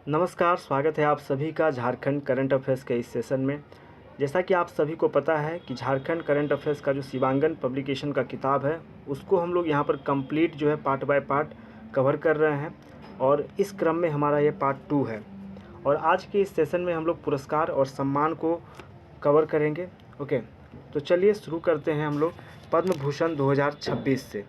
नमस्कार, स्वागत है आप सभी का झारखंड करंट अफेयर्स के इस सेशन में। जैसा कि आप सभी को पता है कि झारखंड करंट अफेयर्स का जो शिवांगन पब्लिकेशन का किताब है, उसको हम लोग यहाँ पर कंप्लीट जो है पार्ट बाय पार्ट कवर कर रहे हैं और इस क्रम में हमारा ये पार्ट 2 है। और आज के इस सेशन में हम लोग पुरस्कार और सम्मान को कवर करेंगे। ओके, तो चलिए शुरू करते हैं हम लोग पद्म भूषण 2026 से।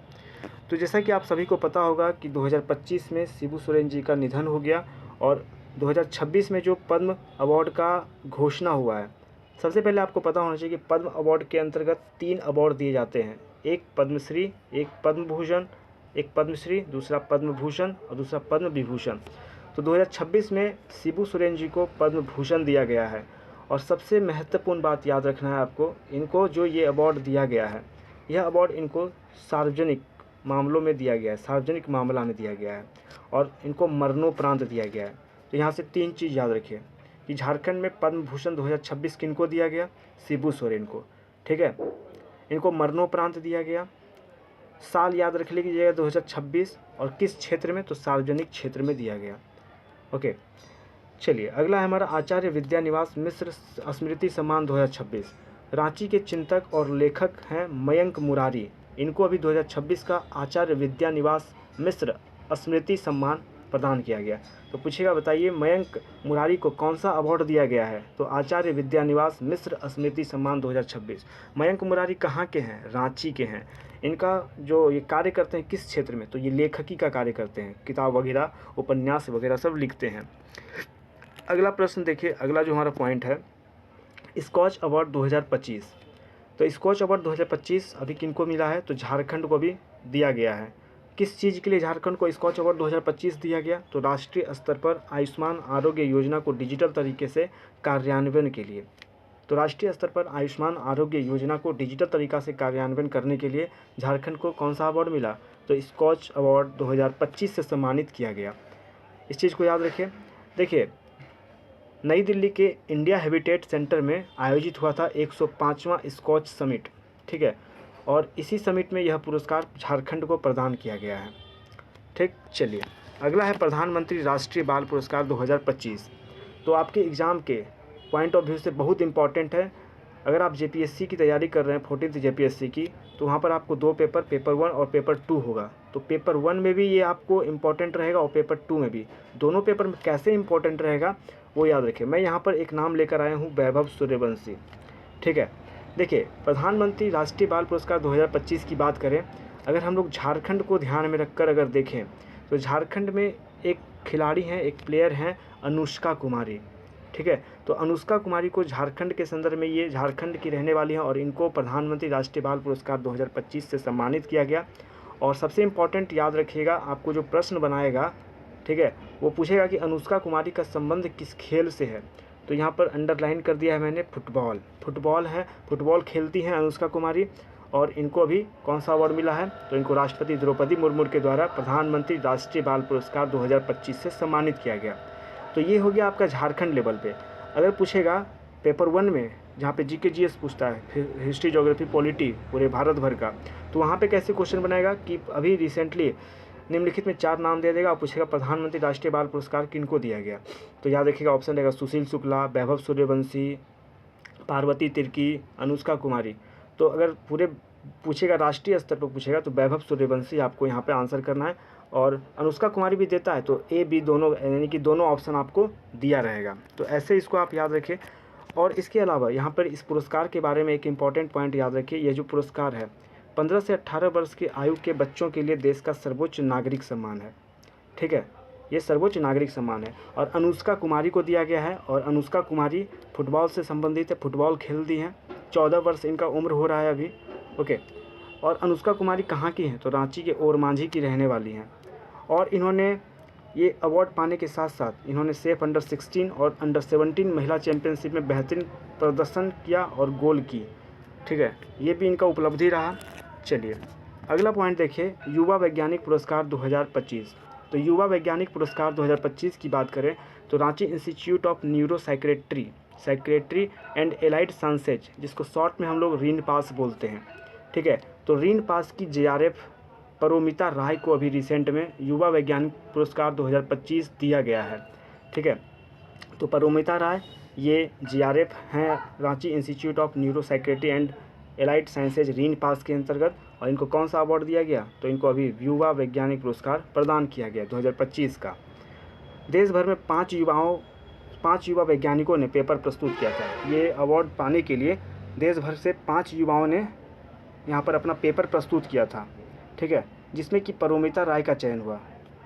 तो जैसा कि आप सभी को पता होगा कि 2025 में शिबू सोरेन जी का निधन हो गया और 2026 में जो पद्म अवार्ड का घोषणा हुआ है, सबसे पहले आपको पता होना चाहिए कि पद्म अवार्ड के अंतर्गत 3 अवार्ड दिए जाते हैं। एक पद्मश्री, एक पद्म भूषण, एक पद्मश्री, दूसरा पद्म भूषण और दूसरा पद्म विभूषण। तो 2026 में शिबू सोरेन जी को पद्म भूषण दिया गया है। और सबसे महत्वपूर्ण बात याद रखना है आपको, इनको जो ये अवार्ड दिया गया है, यह अवार्ड इनको सार्वजनिक मामलों में दिया गया है, सार्वजनिक मामला में दिया गया है और इनको मरणोपरांत दिया गया है। तो यहाँ से 3 चीज़ याद रखिए कि झारखंड में पद्म भूषण 2026 किनको दिया गया? शिबू सोरेन को। ठीक है, इनको मरणोपरांत दिया गया। साल याद रख लीजिएगा 2026 और किस क्षेत्र में? तो सार्वजनिक क्षेत्र में दिया गया। ओके, चलिए अगला है हमारा आचार्य विद्यानिवास मिश्र स्मृति सम्मान 2026। रांची के चिंतक और लेखक हैं मयंक मुरारी। इनको अभी 2026 का आचार्य विद्यानिवास मिश्र स्मृति सम्मान प्रदान किया गया। तो पूछेगा, बताइए मयंक मुरारी को कौन सा अवार्ड दिया गया है? तो आचार्य विद्यानिवास मिश्र स्मृति सम्मान 2026। मयंक मुरारी कहाँ के हैं? रांची के हैं। इनका जो ये कार्य करते हैं किस क्षेत्र में? तो ये लेखकी का कार्य करते हैं, किताब वगैरह, उपन्यास वगैरह सब लिखते हैं। अगला प्रश्न देखिए, अगला जो हमारा पॉइंट है, स्कॉच अवार्ड 2025। तो स्कॉच अवार्ड 2025 अभी किनको मिला है? तो झारखंड को भी दिया गया है। किस चीज़ के लिए झारखंड को स्कॉच अवार्ड 2025 दिया गया? तो राष्ट्रीय स्तर पर आयुष्मान आरोग्य योजना को डिजिटल तरीके से कार्यान्वयन के लिए। तो राष्ट्रीय स्तर पर आयुष्मान आरोग्य योजना को डिजिटल तरीका से कार्यान्वयन करने के लिए झारखंड को कौन सा अवार्ड मिला? तो स्कॉच अवार्ड 2025 से सम्मानित किया गया। इस चीज़ को याद रखिए। देखिए, नई दिल्ली के इंडिया हैबिटेट सेंटर में आयोजित हुआ था 105वां स्कॉच समिट। ठीक है, और इसी समिट में यह पुरस्कार झारखंड को प्रदान किया गया है। ठीक, चलिए अगला है प्रधानमंत्री राष्ट्रीय बाल पुरस्कार 2025। तो आपके एग्ज़ाम के पॉइंट ऑफ व्यू से बहुत इंपॉर्टेंट है। अगर आप जेपीएससी की तैयारी कर रहे हैं, 14th जेपीएससी की, तो वहाँ पर आपको 2 पेपर, पेपर 1 और पेपर 2 होगा। तो पेपर 1 में भी ये आपको इम्पॉर्टेंट रहेगा और पेपर 2 में भी। दोनों पेपर में कैसे इम्पॉर्टेंट रहेगा वो याद रखें। मैं यहाँ पर एक नाम लेकर आया हूँ, वैभव सूर्यवंशी। ठीक है, देखिए प्रधानमंत्री राष्ट्रीय बाल पुरस्कार 2025 की बात करें, अगर हम लोग झारखंड को ध्यान में रखकर अगर देखें तो झारखंड में एक खिलाड़ी हैं, एक प्लेयर हैं, अनुष्का कुमारी। ठीक है, तो अनुष्का कुमारी को झारखंड के संदर्भ में, ये झारखंड की रहने वाली हैं और इनको प्रधानमंत्री राष्ट्रीय बाल पुरस्कार 2025 से सम्मानित किया गया। और सबसे इम्पॉर्टेंट याद रखिएगा, आपको जो प्रश्न बनाएगा, ठीक है, वो पूछेगा कि अनुष्का कुमारी का संबंध किस खेल से है। तो यहाँ पर अंडरलाइन कर दिया है मैंने, फुटबॉल। फुटबॉल है, फुटबॉल खेलती हैं अनुष्का कुमारी और इनको अभी कौन सा अवार्ड मिला है? तो इनको राष्ट्रपति द्रौपदी मुर्मू के द्वारा प्रधानमंत्री राष्ट्रीय बाल पुरस्कार 2025 से सम्मानित किया गया। तो ये हो गया आपका झारखंड लेवल पे। अगर पूछेगा पेपर 1 में, जहाँ पे जीके जीएस पूछता है, हिस्ट्री, ज्योग्राफी, पॉलिटी पूरे भारत भर का, तो वहाँ पे कैसे क्वेश्चन बनाएगा कि अभी रिसेंटली निम्नलिखित में 4 नाम दे देगा और पूछेगा प्रधानमंत्री राष्ट्रीय बाल पुरस्कार किनको दिया गया। तो याद रखिएगा, ऑप्शन रहेगा सुशील शुक्ला, वैभव सूर्यवंशी, पार्वती तिर्की, अनुष्का कुमारी। तो अगर पूरे पूछेगा, राष्ट्रीय स्तर पर पूछेगा, तो वैभव सूर्यवंशी आपको यहाँ पे आंसर करना है। और अनुष्का कुमारी भी देता है, तो ए बी दोनों, यानी कि दोनों ऑप्शन आपको दिया रहेगा। तो ऐसे इसको आप याद रखिए। और इसके अलावा यहाँ पर इस पुरस्कार के बारे में एक इम्पॉर्टेंट पॉइंट याद रखिए, ये जो पुरस्कार है 15 से 18 वर्ष की आयु के बच्चों के लिए देश का सर्वोच्च नागरिक सम्मान है। ठीक है, ये सर्वोच्च नागरिक सम्मान है और अनुष्का कुमारी को दिया गया है। और अनुष्का कुमारी फुटबॉल से संबंधित है, फुटबॉल खेलती हैं, 14 वर्ष इनका उम्र हो रहा है अभी। ओके, और अनुष्का कुमारी कहाँ की हैं? तो रांची के ओरमांझी की रहने वाली हैं। और इन्होंने ये अवार्ड पाने के साथ साथ इन्होंने सेफ अंडर 16 और अंडर 17 महिला चैंपियनशिप में बेहतरीन प्रदर्शन किया और गोल की। ठीक है, ये भी इनका उपलब्धि रहा। चलिए अगला पॉइंट देखिए, युवा वैज्ञानिक पुरस्कार 2025। तो युवा वैज्ञानिक पुरस्कार 2025 की बात करें तो Ranchi institute of neuro psychiatry and allied sciences, जिसको शॉर्ट में हम लोग रीन पास बोलते हैं। ठीक है, तो रीन पास की जेआरएफ परोमिता राय को अभी रिसेंट में युवा वैज्ञानिक पुरस्कार 2025 दिया गया है। ठीक है। तो परोमिता राय ये GRF हैं Ranchi institute of neuropsychiatry and allied sciences रीन पास के अंतर्गत, और इनको कौन सा अवार्ड दिया गया, तो इनको अभी युवा वैज्ञानिक पुरस्कार प्रदान किया गया 2025 का। देश भर में 5 युवा वैज्ञानिकों ने पेपर प्रस्तुत किया था। ये अवार्ड पाने के लिए देश भर से 5 युवाओं ने यहाँ पर अपना पेपर प्रस्तुत किया था, ठीक है, जिसमें कि परोमिता राय का चयन हुआ।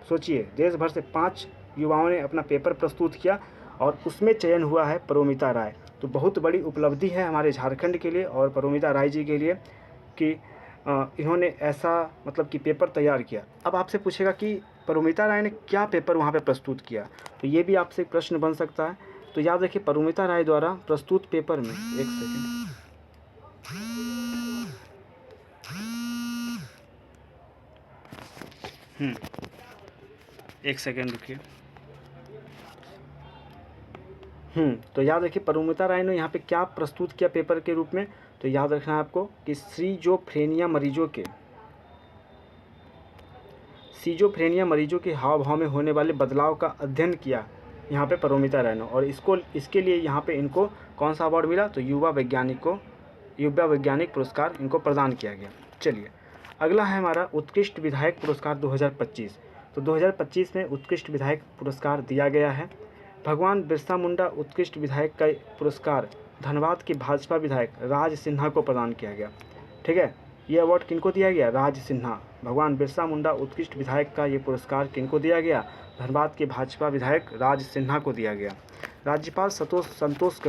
सोचिए, देश भर से 5 युवाओं ने अपना पेपर प्रस्तुत किया और उसमें चयन हुआ है परोमिता राय। तो बहुत बड़ी उपलब्धि है हमारे झारखंड के लिए और परोमिता राय जी के लिए कि इन्होंने ऐसा मतलब कि पेपर तैयार किया। अब आपसे पूछेगा कि परोमिता राय ने क्या पेपर वहाँ पे प्रस्तुत किया, तो ये भी आपसे एक प्रश्न बन सकता है। तो याद रखिए, परोमिता राय द्वारा प्रस्तुत पेपर में एक सेकेंड रुकिए। तो याद रखिए, परोमिता राय ने यहाँ पे क्या प्रस्तुत किया पेपर के रूप में, तो याद रखना है आपको कि सीजोफ्रेनिया मरीजों के हाव भाव में होने वाले बदलाव का अध्ययन किया यहाँ पे परोमिता राय ने, और इसके लिए यहाँ पे इनको कौन सा अवार्ड मिला, तो युवा वैज्ञानिक पुरस्कार इनको प्रदान किया गया। चलिए, अगला है हमारा उत्कृष्ट विधायक पुरस्कार 2025। तो 2025 में उत्कृष्ट विधायक पुरस्कार दिया गया है। भगवान बिरसा मुंडा उत्कृष्ट विधायक का पुरस्कार धनबाद के भाजपा विधायक राज सिन्हा को प्रदान किया गया, ठीक है। ये अवार्ड किनको दिया गया, राज सिन्हा। भगवान बिरसा मुंडा उत्कृष्ट विधायक का ये पुरस्कार किनको दिया गया, धनबाद के भाजपा विधायक राज सिन्हा को दिया गया। राज्यपाल संतोष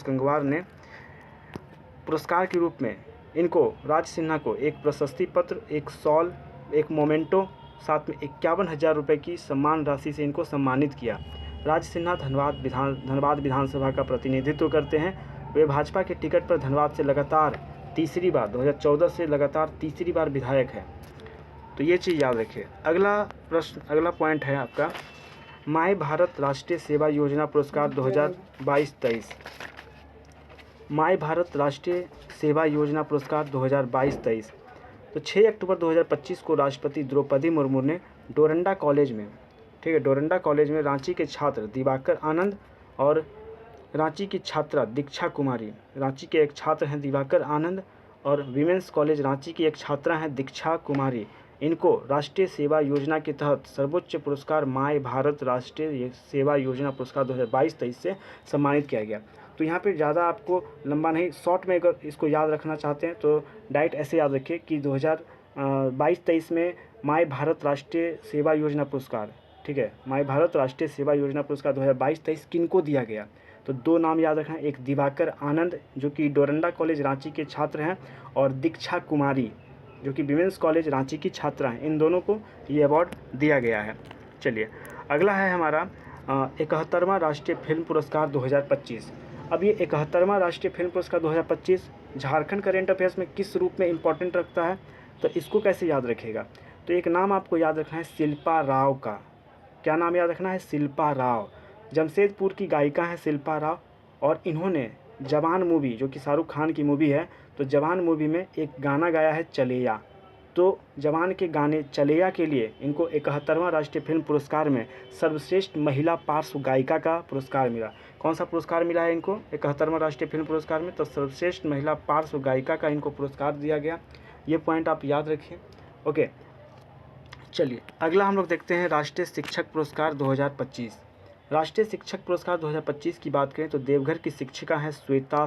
गंगवार ने पुरस्कार के रूप में इनको राज सिन्हा को एक प्रशस्ति पत्र, एक शॉल, एक मोमेंटो, साथ में 51,000 रुपये की सम्मान राशि से इनको सम्मानित किया। राज सिन्हा धनबाद विधानसभा का प्रतिनिधित्व करते हैं। वे भाजपा के टिकट पर धनबाद से लगातार तीसरी बार 2014 से लगातार तीसरी बार विधायक है। तो ये चीज़ याद रखिए। अगला पॉइंट है आपका माय भारत राष्ट्रीय सेवा योजना पुरस्कार 2022-23। माय भारत राष्ट्रीय सेवा योजना पुरस्कार 2022-23। तो 6 अक्टूबर 2025 को राष्ट्रपति द्रौपदी मुर्मू ने डोरंडा कॉलेज में, ठीक है, डोरंडा कॉलेज में रांची के छात्र दिवाकर आनंद और रांची की छात्रा दीक्षा कुमारी, रांची के एक छात्र हैं दिवाकर आनंद और विमेंस कॉलेज रांची की एक छात्रा हैं दीक्षा कुमारी, इनको राष्ट्रीय सेवा योजना के तहत सर्वोच्च पुरस्कार माय भारत राष्ट्रीय सेवा योजना पुरस्कार 2022-23 से सम्मानित किया गया। तो यहाँ पे ज़्यादा आपको लंबा नहीं, शॉर्ट में अगर इसको याद रखना चाहते हैं तो डायरेक्ट ऐसे याद रखिए कि 2022-23 में माय भारत राष्ट्रीय सेवा योजना पुरस्कार, ठीक है, माय भारत राष्ट्रीय सेवा योजना पुरस्कार 2022-23 किनको दिया गया, तो 2 नाम याद रखना, एक दिवाकर आनंद जो कि डोरंडा कॉलेज रांची के छात्र हैं और दीक्षा कुमारी जो कि विमेंस कॉलेज रांची की छात्रा हैं। इन दोनों को ये अवार्ड दिया गया है। चलिए, अगला है हमारा 71वां राष्ट्रीय फिल्म पुरस्कार 2025। अब ये 71वां राष्ट्रीय फिल्म पुरस्कार 2025 झारखंड करेंट अफेयर्स में किस रूप में इम्पोर्टेंट रखता है, तो इसको कैसे याद रखेगा, तो एक नाम आपको याद रखना है शिल्पा राव का। क्या नाम याद रखना है, शिल्पा राव। जमशेदपुर की गायिका हैं शिल्पा राव और इन्होंने जवान मूवी जो कि शाहरुख खान की मूवी है, तो जवान मूवी में एक गाना गाया है चलेया। तो जवान के गाने चलेया के लिए इनको 71वां राष्ट्रीय फिल्म पुरस्कार में सर्वश्रेष्ठ महिला पार्श्व गायिका का पुरस्कार मिला। कौन सा पुरस्कार मिला है इनको 71वां राष्ट्रीय फिल्म पुरस्कार में, तो सर्वश्रेष्ठ महिला पार्श्व गायिका का इनको पुरस्कार दिया गया। ये पॉइंट आप याद रखिए। ओके, चलिए अगला हम लोग देखते हैं राष्ट्रीय शिक्षक पुरस्कार 2025। राष्ट्रीय शिक्षक पुरस्कार 2025 की बात करें तो देवघर की शिक्षिका हैं श्वेता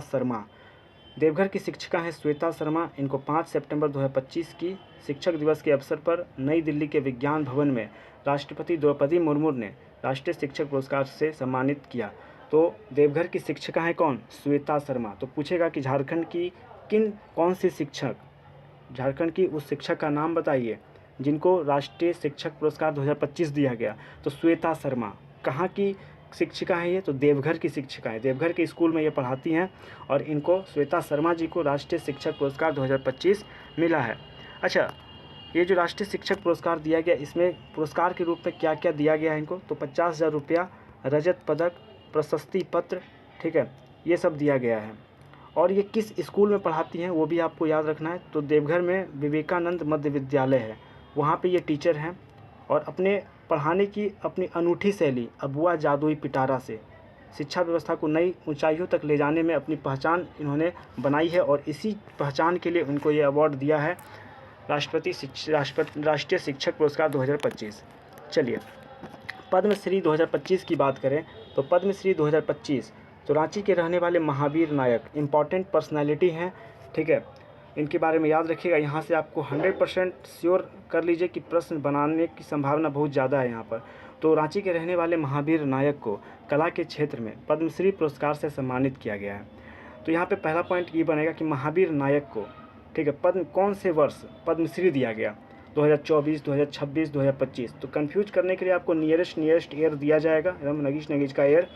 शर्मा। इनको 5 सितंबर 2025 की शिक्षक दिवस के अवसर पर नई दिल्ली के विज्ञान भवन में राष्ट्रपति द्रौपदी मुर्मू ने राष्ट्रीय शिक्षक पुरस्कार से सम्मानित किया। तो देवघर की शिक्षिका हैं कौन, श्वेता शर्मा। तो पूछेगा कि झारखंड की कौन सी शिक्षक, झारखंड की उस शिक्षक का नाम बताइए जिनको राष्ट्रीय शिक्षक पुरस्कार 2025 दिया गया। तो श्वेता शर्मा कहाँ की शिक्षिका है ये, तो देवघर की शिक्षिका है, देवघर के स्कूल में ये पढ़ाती हैं और इनको श्वेता शर्मा जी को राष्ट्रीय शिक्षक पुरस्कार 2025 मिला है। अच्छा, ये जो राष्ट्रीय शिक्षक पुरस्कार दिया गया इसमें पुरस्कार के रूप में क्या क्या दिया गया है इनको, तो 50,000 रुपया, रजत पदक, प्रशस्ति पत्र, ठीक है, ये सब दिया गया है। और ये किस स्कूल में पढ़ाती हैं वो भी आपको याद रखना है। तो देवघर में विवेकानंद मध्य विद्यालय है, वहाँ पे ये टीचर हैं और अपने पढ़ाने की अपनी अनूठी शैली अबुआ जादुई पिटारा से शिक्षा व्यवस्था को नई ऊंचाइयों तक ले जाने में अपनी पहचान इन्होंने बनाई है और इसी पहचान के लिए उनको ये अवार्ड दिया है राष्ट्रीय शिक्षक पुरस्कार 2025। चलिए पद्मश्री 2025 की बात करें तो पद्मश्री 2025 तो रांची के रहने वाले महावीर नायक इम्पॉर्टेंट पर्सनैलिटी हैं, ठीक है। इनके बारे में याद रखिएगा, यहाँ से आपको 100% श्योर कर लीजिए कि प्रश्न बनाने की संभावना बहुत ज़्यादा है यहाँ पर। तो रांची के रहने वाले महावीर नायक को कला के क्षेत्र में पद्मश्री पुरस्कार से सम्मानित किया गया है। तो यहाँ पे पहला पॉइंट ये बनेगा कि महावीर नायक को, ठीक है, कौन से वर्ष पद्मश्री दिया गया, 2024, 2026, 2025। तो कंफ्यूज करने के लिए आपको नियरेस्ट ईयर दिया जाएगा, एकदम नगीच का ईयर।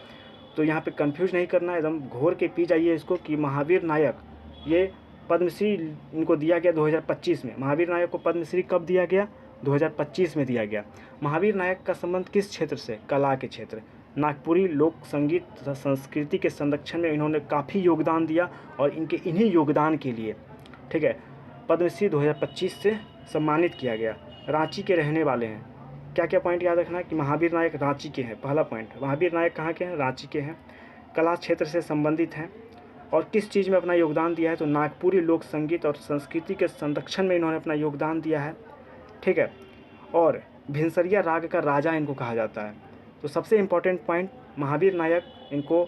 तो यहाँ पे कंफ्यूज नहीं करना, एकदम घोर के पी जाइए इसको कि महावीर नायक ये पद्मश्री इनको दिया गया 2025 में। महावीर नायक को पद्मश्री कब दिया गया? 2025 में दिया गया। महावीर नायक का संबंध किस क्षेत्र से? कला के क्षेत्र। नागपुरी लोक संगीत तथा संस्कृति के संरक्षण में इन्होंने काफ़ी योगदान दिया और इनके इन्हीं योगदान के लिए, ठीक है, पद्मश्री 2025 से सम्मानित किया गया। रांची के रहने वाले हैं। क्या क्या पॉइंट याद रखना है कि महावीर नायक रांची के हैं। पहला पॉइंट, महावीर नायक कहाँ के हैं? रांची के हैं। कला क्षेत्र से संबंधित हैं और किस चीज़ में अपना योगदान दिया है? तो नागपुरी लोक संगीत और संस्कृति के संरक्षण में इन्होंने अपना योगदान दिया है, ठीक है। और भिनसरिया राग का राजा इनको कहा जाता है। तो सबसे इम्पोर्टेंट पॉइंट, महावीर नायक इनको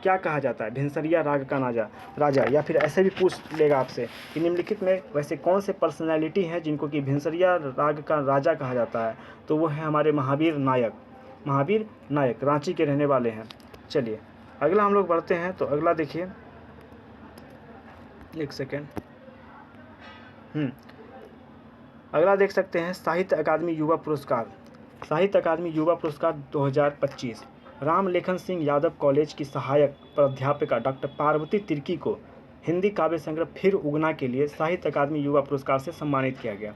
क्या कहा जाता है? भिनसरिया राग का राजा। या फिर ऐसे भी पूछ लेगा आपसे कि निम्नलिखित में वैसे कौन से पर्सनैलिटी हैं जिनको कि भिनसरिया राग का राजा कहा जाता है? तो वो है हमारे महावीर नायक रांची के रहने वाले हैं। चलिए अगला हम लोग बढ़ते हैं। तो अगला देखिए, एक सेकेंड, अगला देख सकते हैं साहित्य अकादमी युवा पुरस्कार। साहित्य अकादमी युवा पुरस्कार 2025 रामलेखन सिंह यादव कॉलेज की सहायक प्राध्यापिका डॉक्टर पार्वती तिर्की को हिंदी काव्य संग्रह फिर उगना के लिए साहित्य अकादमी युवा पुरस्कार से सम्मानित किया गया।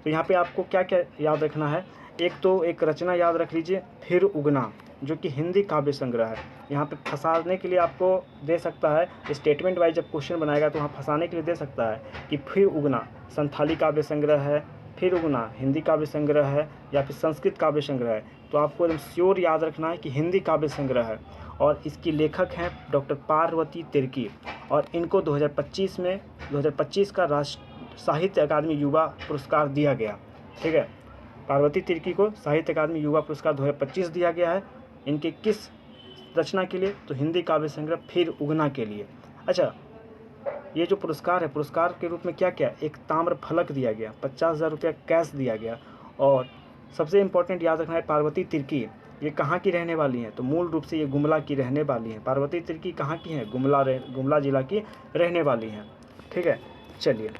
तो यहाँ पे आपको क्या क्या याद रखना है? एक रचना याद रख लीजिए, फिर उगना, जो कि हिंदी काव्य संग्रह है। यहाँ पे फंसाने के लिए आपको दे सकता है, स्टेटमेंट वाइज जब क्वेश्चन बनाएगा तो वहाँ फंसाने के लिए दे सकता है कि फिर उगना संथाली काव्य संग्रह है, फिर उगना हिंदी काव्य संग्रह है या फिर संस्कृत काव्य संग्रह है। तो आपको एकदम श्योर याद रखना है कि हिंदी काव्य संग्रह है और इसकी लेखक हैं डॉक्टर पार्वती तिर्की और इनको 2025 का राष्ट्रीय साहित्य अकादमी युवा पुरस्कार दिया गया, ठीक है। पार्वती तिर्की को साहित्य अकादमी युवा पुरस्कार 2025 दिया गया है। इनके किस रचना के लिए? तो हिंदी काव्य संग्रह फिर उगना के लिए। अच्छा, ये जो पुरस्कार है, पुरस्कार के रूप में क्या क्या? एक ताम्र फलक दिया गया, 50,000 रुपया कैश दिया गया। और सबसे इम्पोर्टेंट याद रखना है, पार्वती तिर्की ये कहाँ की रहने वाली हैं? तो मूल रूप से ये गुमला की रहने वाली हैं। पार्वती तिर्की कहाँ की हैं? गुमला जिला की रहने वाली हैं, ठीक है। चलिए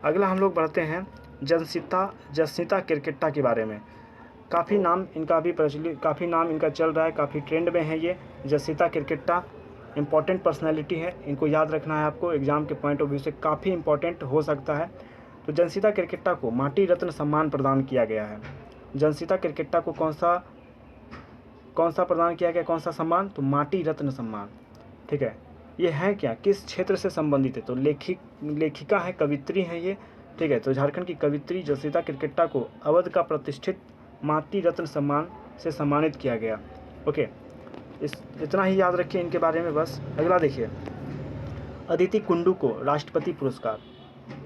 अगला हम लोग बढ़ते हैं जसनीता किरकिट्टा के बारे में। काफ़ी नाम इनका भी प्रचलित, काफ़ी नाम इनका चल रहा है, काफ़ी ट्रेंड में है ये जसनीता किरकिट्टा। इंपॉर्टेंट पर्सनैलिटी है, इनको याद रखना है आपको, एग्जाम के पॉइंट ऑफ व्यू से काफ़ी इंपॉर्टेंट हो सकता है। तो जसनीता किरकिट्टा को माटी रत्न सम्मान प्रदान किया गया है। जसनीता किरकिट्टा को कौन सा प्रदान किया गया? कौन सा सम्मान? तो माटी रत्न सम्मान, ठीक है। ये है क्या, किस क्षेत्र से संबंधित है? तो लेखिका है, कवित्री है ये, ठीक है। तो झारखंड की कवित्री जसनीता किरकिट्टा को अवध का प्रतिष्ठित माटी रत्न सम्मान से सम्मानित किया गया। ओके, इतना ही याद रखिए इनके बारे में बस। अगला देखिए, अदिति कुंडू को राष्ट्रपति पुरस्कार,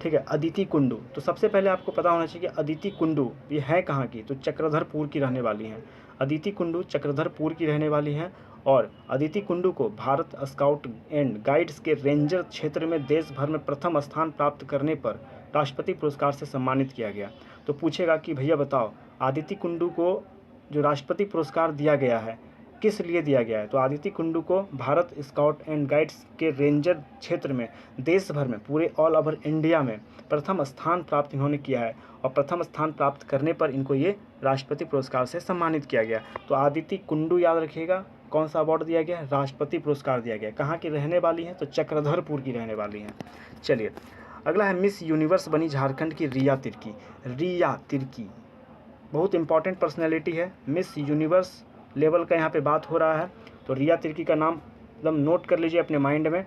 ठीक है। अदिति कुंडू, तो सबसे पहले आपको पता होना चाहिए कि अदिति कुंडू ये है कहाँ की? तो चक्रधरपुर की रहने वाली हैं। अदिति कुंडू चक्रधरपुर की रहने वाली हैं और अदिति कुंडू को भारत स्काउट एंड गाइड्स के रेंजर क्षेत्र में देश भर में प्रथम स्थान प्राप्त करने पर राष्ट्रपति पुरस्कार से सम्मानित किया गया। तो पूछेगा कि भैया बताओ, अदिति कुंडू को जो राष्ट्रपति पुरस्कार दिया गया है किस लिए दिया गया है? तो अदिति कुंडू को भारत स्काउट एंड गाइड्स के रेंजर क्षेत्र में देश भर में पूरे ऑल ओवर इंडिया में प्रथम स्थान प्राप्त इन्होंने किया है और प्रथम स्थान प्राप्त करने पर इनको ये राष्ट्रपति पुरस्कार से सम्मानित किया गया। तो अदिति कुंडू याद रखिएगा, कौन सा अवार्ड दिया गया? राष्ट्रपति पुरस्कार दिया गया। कहाँ की रहने वाली हैं? तो चक्रधरपुर की रहने वाली हैं। चलिए अगला है मिस यूनिवर्स बनी झारखंड की रिया तिर्की। बहुत इंपॉर्टेंट पर्सनैलिटी है, मिस यूनिवर्स लेवल का यहाँ पे बात हो रहा है। तो रिया तिर्की का नाम एकदम नोट कर लीजिए अपने माइंड में।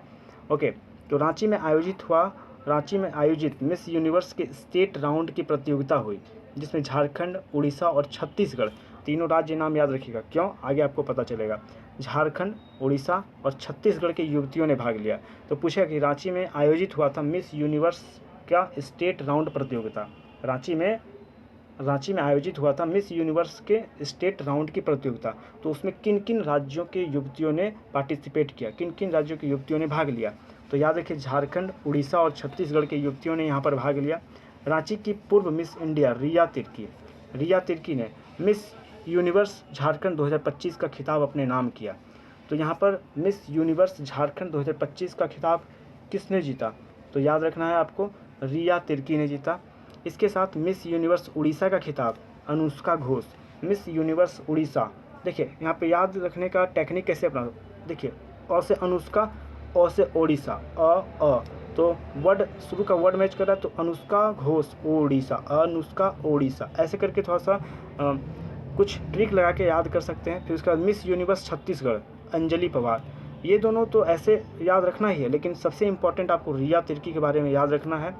ओके, तो रांची में आयोजित मिस यूनिवर्स के स्टेट राउंड की प्रतियोगिता हुई जिसमें झारखंड, उड़ीसा और छत्तीसगढ़ तीनों राज्य नाम याद रखिएगा, क्यों आगे आपको पता चलेगा। झारखंड, उड़ीसा और छत्तीसगढ़ के युवतियों ने भाग लिया। तो पूछा कि रांची में आयोजित हुआ था मिस यूनिवर्स का स्टेट राउंड प्रतियोगिता। रांची में आयोजित हुआ था मिस यूनिवर्स के स्टेट राउंड की प्रतियोगिता। तो उसमें किन किन राज्यों के युवतियों ने पार्टिसिपेट किया, किन किन राज्यों की युवतियों ने भाग लिया। तो याद रखिए झारखंड, उड़ीसा और छत्तीसगढ़ के युवतियों ने यहाँ पर भाग लिया। रांची की पूर्व मिस इंडिया रिया तिर्की ने मिस यूनिवर्स झारखंड 2025 का खिताब अपने नाम किया। तो यहाँ पर मिस यूनिवर्स झारखंड 2025 का खिताब किसने जीता, तो याद रखना है आपको, रिया तिर्की ने जीता। इसके साथ मिस यूनिवर्स उड़ीसा का खिताब अनुष्का घोष, मिस यूनिवर्स उड़ीसा। देखिए यहाँ पे याद रखने का टेक्निक कैसे अपना, देखिए अ से अनुष्का, अ से ओडिशा, अ तो वर्ड शुरू का वर्ड मैच कर रहा है, तो अनुष्का घोष ओडिशा, अनुष्का ओडिशा, ऐसे करके थोड़ा सा कुछ ट्रिक लगा के याद कर सकते हैं। फिर उसके बाद मिस यूनिवर्स छत्तीसगढ़ अंजलि पवार, ये दोनों तो ऐसे याद रखना ही है, लेकिन सबसे इम्पॉर्टेंट आपको रिया तिर्की के बारे में याद रखना है।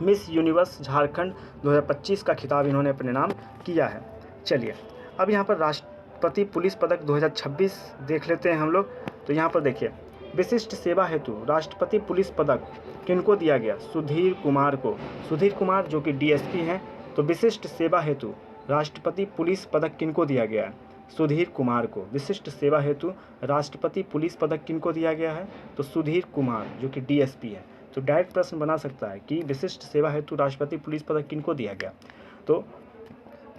मिस यूनिवर्स झारखंड 2025 का खिताब इन्होंने अपने नाम किया है। चलिए अब यहाँ पर राष्ट्रपति पुलिस पदक 2026 देख लेते हैं हम लोग। तो यहाँ पर देखिए विशिष्ट सेवा हेतु राष्ट्रपति पुलिस पदक किनको दिया गया, सुधीर कुमार को। सुधीर कुमार जो कि डीएसपी हैं, तो विशिष्ट सेवा हेतु राष्ट्रपति पुलिस पदक किनको दिया गया है, सुधीर कुमार को। विशिष्ट सेवा हेतु राष्ट्रपति पुलिस पदक किनको दिया गया है, तो सुधीर कुमार जो कि डीएसपी है। तो डायरेक्ट प्रश्न बना सकता है कि विशिष्ट सेवा हेतु राष्ट्रपति पुलिस पदक किनको दिया गया, तो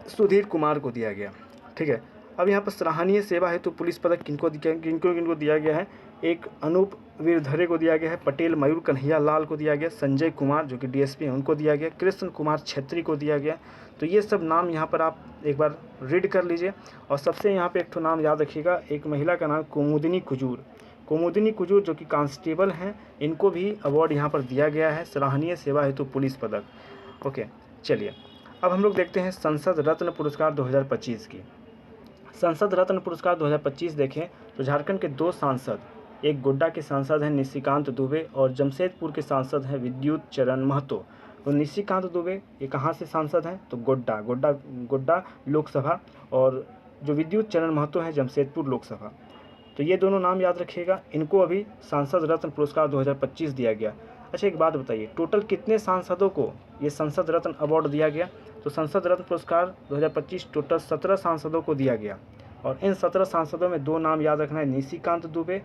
सुधीर कुमार को दिया गया। ठीक है, अब यहाँ पर सराहनीय सेवा हेतु पुलिस पदक किनको दिया गया है, एक अनूप वीरधरे को दिया गया है, पटेल मयूर कन्हैया लाल को दिया गया, संजय कुमार जो कि डीएसपी हैं उनको दिया गया, कृष्ण कुमार छेत्री को दिया गया। तो ये सब नाम यहाँ पर आप एक बार रीड कर लीजिए। और सबसे यहाँ पे एक ठो नाम याद रखिएगा, एक महिला का नाम कुमुदिनी कुजूर जो कि कांस्टेबल हैं, इनको भी अवार्ड यहाँ पर दिया गया है, सराहनीय सेवा हेतु पुलिस पदक। ओके चलिए अब हम लोग देखते हैं संसद रत्न पुरस्कार 2025 की। संसद रत्न पुरस्कार 2025 देखें तो झारखंड के 2 सांसद, एक गोड्डा के सांसद हैं निशिकांत दुबे और जमशेदपुर के सांसद हैं विद्युत चरण महतो। तो निशिकांत दुबे ये कहाँ से सांसद हैं, तो गोड्डा लोकसभा, और जो विद्युत चरण महतो हैं जमशेदपुर लोकसभा। तो ये दोनों नाम याद रखिएगा, इनको अभी सांसद रत्न पुरस्कार 2025 दिया गया। अच्छा एक बात बताइए, टोटल कितने सांसदों को ये संसद रत्न अवार्ड दिया गया, तो संसद रत्न पुरस्कार 2025 टोटल 17 सांसदों को दिया गया। और इन 17 सांसदों में 2 नाम याद रखना है, निशिकांत दुबे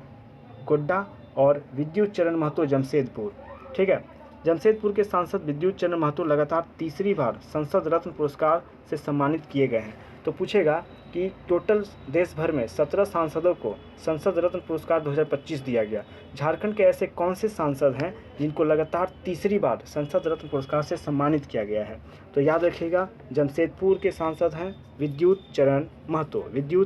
गोड्डा और विद्युत चरण महतो जमशेदपुर। ठीक है, जमशेदपुर के सांसद विद्युत चरण महतो लगातार तीसरी बार संसद रत्न पुरस्कार से सम्मानित किए गए हैं। तो पूछेगा कि टोटल देश भर में 17 सांसदों को संसद रत्न पुरस्कार 2025 दिया गया, झारखंड के ऐसे कौन से सांसद हैं जिनको लगातार तीसरी बार संसद रत्न पुरस्कार से सम्मानित किया गया है, तो याद रखिएगा जमशेदपुर के सांसद हैं विद्युत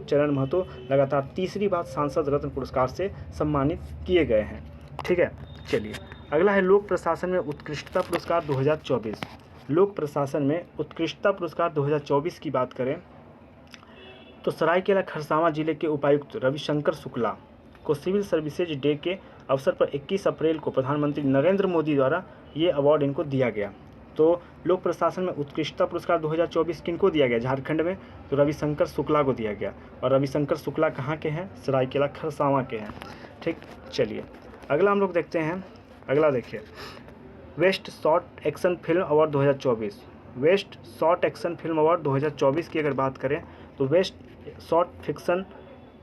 चरण महतो लगातार तीसरी बार सांसद रत्न पुरस्कार से सम्मानित किए गए हैं। ठीक है, चलिए अगला है लोक प्रशासन में उत्कृष्टता पुरस्कार 2024। लोक प्रशासन में उत्कृष्टता पुरस्कार 2024 की बात करें तो सरायकेला खरसावां जिले के उपायुक्त रविशंकर शुक्ला को सिविल सर्विसेज डे के अवसर पर 21 अप्रैल को प्रधानमंत्री नरेंद्र मोदी द्वारा ये अवार्ड इनको दिया गया। तो लोक प्रशासन में उत्कृष्टता पुरस्कार 2024 किनको दिया गया झारखंड में, तो रविशंकर शुक्ला को दिया गया। और रविशंकर शुक्ला कहाँ के हैं, सरायकेला खरसावां के हैं। ठीक, चलिए अगला हम लोग देखते हैं। अगला देखिए best short action film award 2024। Best short action film award 2024 की अगर बात करें तो best short fiction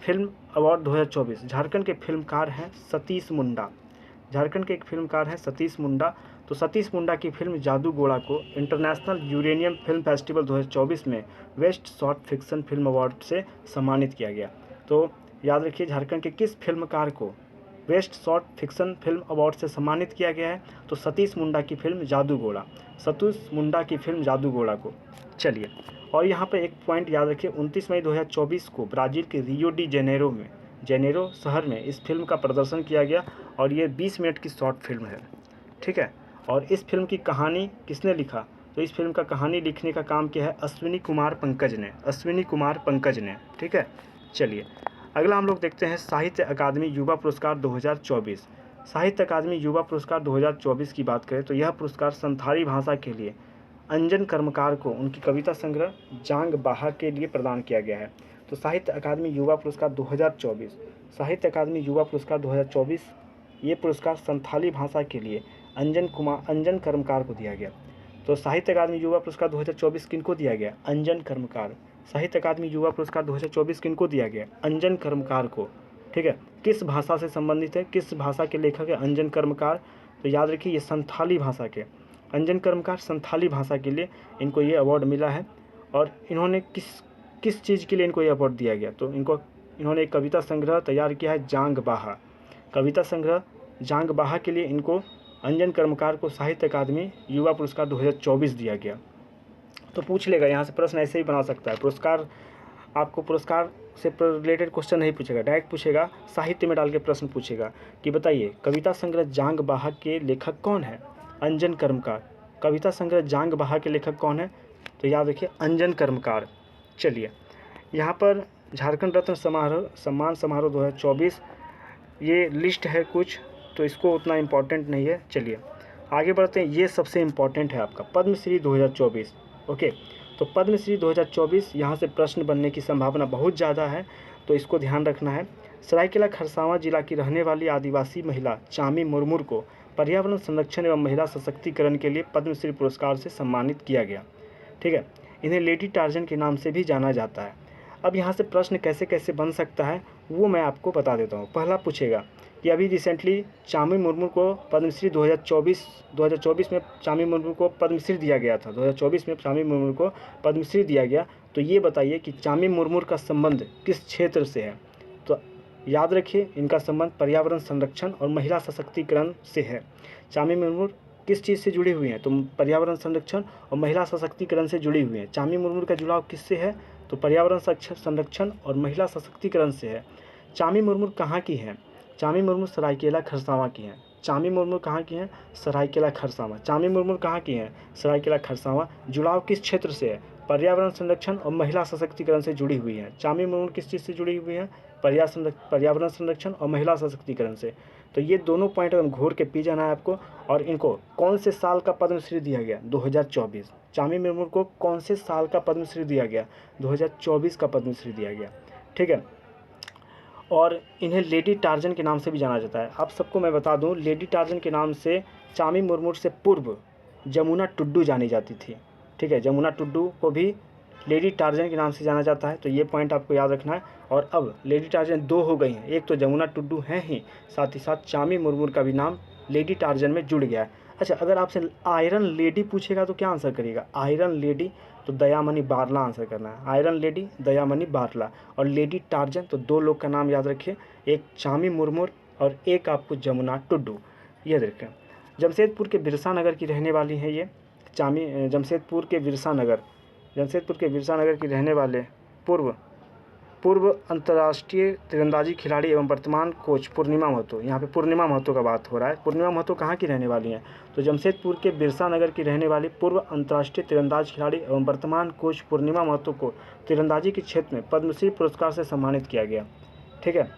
film award 2024 Jharkhand के फिल्मकार हैं सतीश मुंडा। झारखंड के एक फिल्मकार हैं सतीश मुंडा। तो सतीश मुंडा की फिल्म जादू गोड़ा को इंटरनेशनल यूरेनियम फिल्म फेस्टिवल 2024 में best short fiction film award से सम्मानित किया गया। तो याद रखिए झारखंड के किस फिल्मकार को best short fiction film award से सम्मानित किया गया है, तो सतीश मुंडा की फिल्म जादू गोड़ा को। चलिए और यहाँ पे एक पॉइंट याद रखिए, 29 मई 2024 को ब्राज़ील के रियो डी जेनेरो शहर में इस फिल्म का प्रदर्शन किया गया और ये 20 मिनट की शॉर्ट फिल्म है। ठीक है, और इस फिल्म की कहानी किसने लिखा, तो इस फिल्म का कहानी लिखने का काम किया है अश्विनी कुमार पंकज ने। ठीक है, चलिए अगला हम लोग देखते हैं साहित्य अकादमी युवा पुरस्कार 2024। साहित्य अकादमी युवा पुरस्कार 2024 की बात करें तो यह पुरस्कार संथाली भाषा के लिए अंजन कर्मकार को उनकी कविता संग्रह जांग बहा के लिए प्रदान किया गया है। तो साहित्य अकादमी युवा पुरस्कार 2024, साहित्य अकादमी युवा पुरस्कार 2024, ये पुरस्कार संथाली भाषा के लिए अंजन कर्मकार को दिया गया। तो साहित्य अकादमी युवा पुरस्कार 2024 किनको दिया गया? अंजन कर्मकार। साहित्य अकादमी युवा पुरस्कार 2024 किनको दिया गया? अंजन कर्मकार को। ठीक है, किस भाषा से संबंधित है, किस भाषा के लेखक है अंजन कर्मकार? तो याद रखिए ये संथाली भाषा के अंजन कर्मकार, संथाली भाषा के लिए इनको ये अवार्ड मिला है। और इन्होंने किस चीज़ के लिए इनको ये अवार्ड दिया गया? तो इन्होंने एक कविता संग्रह तैयार किया है जांग बहा, कविता संग्रह जांग बहा के लिए इनको अंजन कर्मकार को साहित्य अकादमी युवा पुरस्कार 2024 दिया गया। तो पूछ लेगा यहाँ से प्रश्न, ऐसे ही बना सकता है। पुरस्कार आपको पुरस्कार से रिलेटेड क्वेश्चन नहीं पूछेगा, डायरेक्ट पूछेगा, साहित्य में डाल के प्रश्न पूछेगा कि बताइए कविता संग्रह जांग बहा के लेखक कौन है? अंजन कर्मकार। कविता संग्रह जांग बहा के लेखक कौन है? तो याद रखिए अंजन कर्मकार। चलिए यहाँ पर झारखंड रत्न सम्मान समारोह 2024 ये लिस्ट है कुछ, तो इसको उतना इम्पोर्टेंट नहीं है। चलिए आगे बढ़ते हैं, ये सबसे इम्पोर्टेंट है आपका पद्मश्री 2024। ओके, तो पद्मश्री 2024 यहाँ से प्रश्न बनने की संभावना बहुत ज़्यादा है, तो इसको ध्यान रखना है। सरायकेला खरसावां जिला की रहने वाली आदिवासी महिला चामी मुर्मू को पर्यावरण संरक्षण एवं महिला सशक्तिकरण के लिए पद्मश्री पुरस्कार से सम्मानित किया गया। ठीक है, इन्हें लेडी टार्जन के नाम से भी जाना जाता है। अब यहाँ से प्रश्न कैसे कैसे बन सकता है वो मैं आपको बता देता हूँ। पहला पूछेगा कि अभी रिसेंटली चामी मुर्मू को पद्मश्री 2024 में चामी मुर्मू को पद्मश्री दिया गया था। 2024 में चामी मुर्मू को पद्मश्री दिया गया, तो ये बताइए कि चामी मुर्मू का संबंध किस क्षेत्र से है? तो याद रखिए इनका संबंध पर्यावरण संरक्षण और महिला सशक्तिकरण से है। चामी मुर्मू किस चीज़ से जुड़ी हुई हैं? तो पर्यावरण संरक्षण और महिला सशक्तिकरण से जुड़ी हुई हैं। चामी मुर्मू का जुड़ाव किससे है? तो पर्यावरण संरक्षण और महिला सशक्तिकरण से है। चामी मुर्मू कहाँ की हैं? चामी मुर्मू सरायकेला खरसावां की हैं। चामी मुर्मू कहाँ की हैं? सरायकेला खरसावां। चामी मुर्मू कहाँ की हैं? सरायकेला खरसावां। जुड़ाव किस क्षेत्र से है? पर्यावरण संरक्षण और महिला सशक्तिकरण से जुड़ी हुई हैं। चामी मुर्मू किस चीज़ से जुड़ी हुई हैं? पर्यावरण संरक्षण और महिला सशक्तिकरण से। तो ये दोनों पॉइंट एकदम घोर के पी जाना है आपको। और इनको कौन से साल का पद्मश्री दिया गया? 2024। चामी मुर्मू को कौन से साल का पद्मश्री दिया गया? 2024 का पद्मश्री दिया गया। ठीक है, और इन्हें लेडी टार्जन के नाम से भी जाना जाता है। आप सबको मैं बता दूं, लेडी टार्जन के नाम से चामी मुर्मू से पूर्व जमुना टुड्डू जानी जाती थी। ठीक है, जमुना टुड्डू को भी लेडी टार्जन के नाम से जाना जाता है, तो ये पॉइंट आपको याद रखना है। और अब लेडी टार्जन दो हो गई हैं, एक तो जमुना टुड्डू हैं ही, साथ ही साथ चामी मुर्मू का भी नाम लेडी टार्जन में जुड़ गया है। अच्छा, अगर आपसे आयरन लेडी पूछेगा तो क्या आंसर करिएगा? आयरन लेडी तो दयामणि बारला आंसर करना है। Iron lady Dayamani Barla. और लेडी टार्जन तो दो लोग का नाम याद रखिए, एक चामी मुर्मू और एक आपको जमुना टुड्डू। ये देखें, जमशेदपुर के बिरसा नगर की रहने वाली है ये जमशेदपुर के बिरसा नगर की रहने वाले पूर्व अंतर्राष्ट्रीय तीरंदाजी खिलाड़ी एवं वर्तमान कोच पूर्णिमा महतो। यहाँ पे पूर्णिमा महतो का बात हो रहा है। पूर्णिमा महतो कहाँ की रहने वाली हैं? तो जमशेदपुर के बिरसा नगर की रहने वाली पूर्व अंतर्राष्ट्रीय तीरंदाज खिलाड़ी एवं वर्तमान कोच पूर्णिमा महतो को तीरंदाजी के क्षेत्र में पद्मश्री पुरस्कार से सम्मानित किया गया। ठीक है,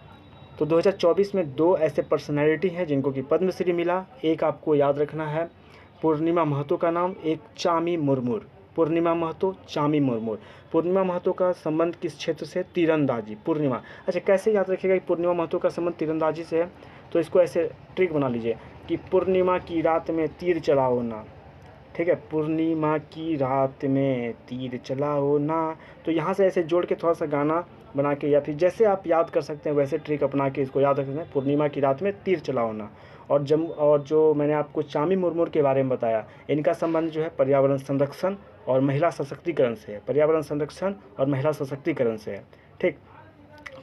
तो 2024 में दो ऐसे पर्सनैलिटी हैं जिनको कि पद्मश्री मिला। एक आपको याद रखना है पूर्णिमा महतो का नाम, एक चामी मुर्मू। पूर्णिमा महतो, चामी मुर्मू। पूर्णिमा महतो का संबंध किस क्षेत्र से? तीरंदाजी। पूर्णिमा, अच्छा कैसे याद रखिएगा कि पूर्णिमा महतो का संबंध तीरंदाजी से है? तो इसको ऐसे ट्रिक बना लीजिए कि पूर्णिमा की रात में तीर चलाओ ना। ठीक है, पूर्णिमा की रात में तीर चलाओ ना। तो यहाँ से ऐसे जोड़ के थोड़ा सा गाना बना के या फिर जैसे आप याद कर सकते हैं वैसे ट्रिक अपना के इसको याद रख सकते हैं। पूर्णिमा की रात में तीर चलाओ ना। और जो मैंने आपको चामी मुर्मू के बारे में बताया, इनका संबंध जो है पर्यावरण संरक्षण और महिला सशक्तिकरण से है। पर्यावरण संरक्षण और महिला सशक्तिकरण से है। ठीक,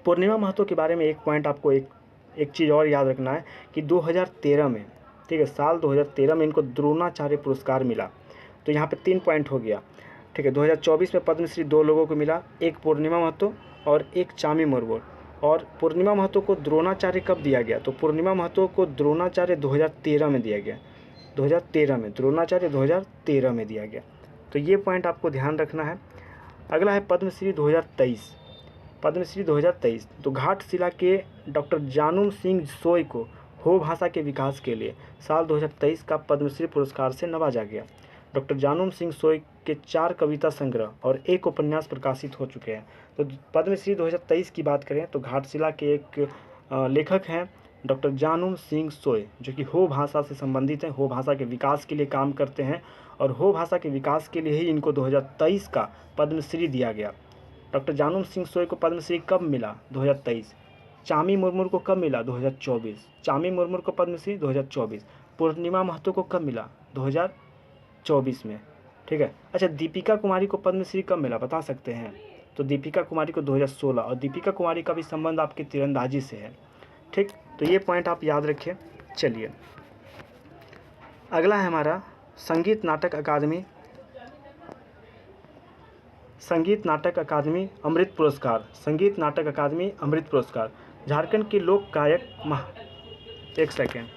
पूर्णिमा महतो के बारे में एक पॉइंट आपको एक चीज़ और याद रखना है कि 2013 में, ठीक है, साल 2013 में इनको द्रोणाचार्य पुरस्कार मिला। तो यहाँ पे 3 पॉइंट हो गया। ठीक है, 2024 में पद्मश्री दो लोगों को मिला, एक पूर्णिमा महतो और एक चामी मुर्मू। और पूर्णिमा महतो को द्रोणाचार्य कब दिया गया? तो पूर्णिमा महतो को द्रोणाचार्य 2013 में दिया गया। 2013 में द्रोणाचार्य 2013 में दिया गया। तो ये पॉइंट आपको ध्यान रखना है। अगला है पद्मश्री 2023। पद्मश्री 2023 तो घाटशिला के डॉक्टर जानूम सिंह सोय को हो भाषा के विकास के लिए साल 2023 का पद्मश्री पुरस्कार से नवाजा गया। डॉक्टर जानुम सिंह सोय के 4 कविता संग्रह और 1 उपन्यास प्रकाशित हो चुके हैं। तो पद्मश्री 2023 की बात करें तो घाटशिला के एक लेखक हैं डॉक्टर जानुम सिंह सोय, जो कि हो भाषा से संबंधित हैं, हो भाषा के विकास के लिए काम करते हैं और हो भाषा के विकास के लिए ही इनको 2023 का पद्मश्री दिया गया। डॉक्टर जानुम सिंह सोय को पद्मश्री कब मिला? 2023। चामी मुर्मू को कब मिला? 2024। चामी मुर्मू को पद्मश्री 2024। पूर्णिमा महतो को कब मिला? 2024 में। ठीक है। अच्छा, दीपिका कुमारी को पद्मश्री कब मिला, बता सकते हैं? तो दीपिका कुमारी को 2016, और दीपिका कुमारी का भी संबंध आपके तीरंदाजी से है। ठीक, तो ये पॉइंट आप याद रखिए। चलिए, अगला है हमारा संगीत नाटक अकादमी अमृत पुरस्कार। संगीत नाटक अकादमी अमृत पुरस्कार झारखंड के लोक गायक एक सेकेंड,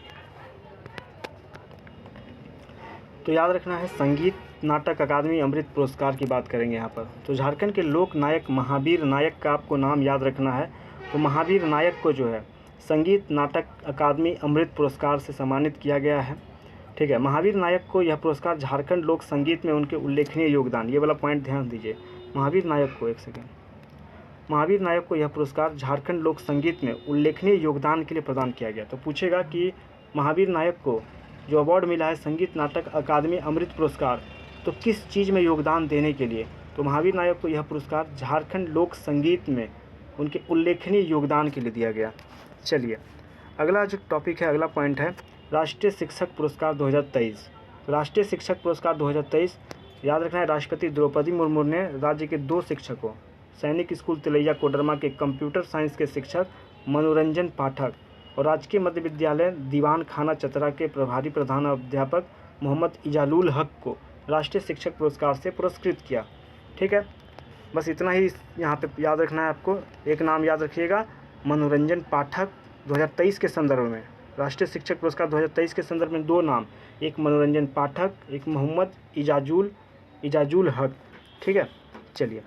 तो याद रखना है संगीत नाटक अकादमी अमृत पुरस्कार की बात करेंगे यहाँ पर। तो झारखंड के लोक नायक महावीर नायक का आपको नाम याद रखना है। तो महावीर नायक को जो है संगीत नाटक अकादमी अमृत पुरस्कार से सम्मानित किया गया है। ठीक है। महावीर नायक को यह पुरस्कार झारखंड लोक संगीत में उनके उल्लेखनीय योगदान, ये वाला पॉइंट ध्यान दीजिए, महावीर नायक को, एक सेकेंड, महावीर नायक को यह पुरस्कार झारखंड लोक संगीत में उल्लेखनीय योगदान के लिए प्रदान किया गया। तो पूछेगा कि महावीर नायक को जो अवार्ड मिला है संगीत नाटक अकादमी अमृत पुरस्कार, तो किस चीज़ में योगदान देने के लिए? तो महावीर नायक को यह पुरस्कार झारखंड लोक संगीत में उनके उल्लेखनीय योगदान के लिए दिया गया। चलिए, अगला जो टॉपिक है, अगला पॉइंट है राष्ट्रीय शिक्षक पुरस्कार 2023। राष्ट्रीय शिक्षक पुरस्कार 2023 याद रखना है, राष्ट्रपति द्रौपदी मुर्मू ने राज्य के 2 शिक्षकों, सैनिक स्कूल तिलैया कोडरमा के कंप्यूटर साइंस के शिक्षक मनोरंजन पाठक और राजकीय मध्य विद्यालय दीवान खाना चतरा के प्रभारी प्रधान अध्यापक मोहम्मद इजालुल हक को राष्ट्रीय शिक्षक पुरस्कार से पुरस्कृत किया। ठीक है, बस इतना ही यहाँ पे याद रखना है आपको। एक नाम याद रखिएगा, मनोरंजन पाठक 2023 के संदर्भ में, राष्ट्रीय शिक्षक पुरस्कार 2023 के संदर्भ में 2 नाम, एक मनोरंजन पाठक, एक मोहम्मद इजाजुल हक। ठीक है। चलिए,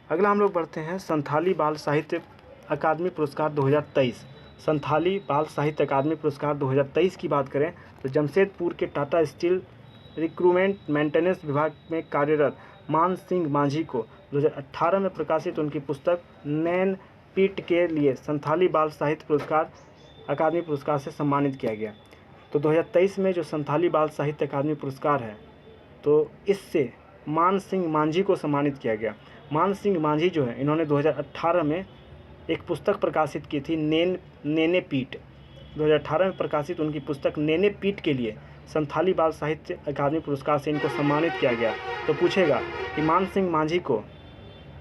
अगला हम लोग बढ़ते हैं संथाली बाल साहित्य अकादमी पुरस्कार 2023। संथाली बाल साहित्य अकादमी पुरस्कार 2023 की बात करें तो जमशेदपुर के टाटा स्टील रिक्रूटमेंट मेंटेनेंस विभाग में कार्यरत मान सिंह मांझी को 2018 में प्रकाशित उनकी पुस्तक नैन पीठ के लिए संथाली बाल साहित्य पुरस्कार अकादमी पुरस्कार से सम्मानित किया गया। तो 2023 में जो संथाली बाल साहित्य अकादमी पुरस्कार है, तो इससे मान सिंह मांझी को सम्मानित किया गया। मान सिंह मांझी जो है, इन्होंने 2018 में एक पुस्तक प्रकाशित की थी नेने पीठ। 2018 में प्रकाशित उनकी पुस्तक नेने पीठ के लिए संथाली बाल साहित्य अकादमी पुरस्कार से इनको सम्मानित किया गया। तो पूछेगा कि मान सिंह मांझी को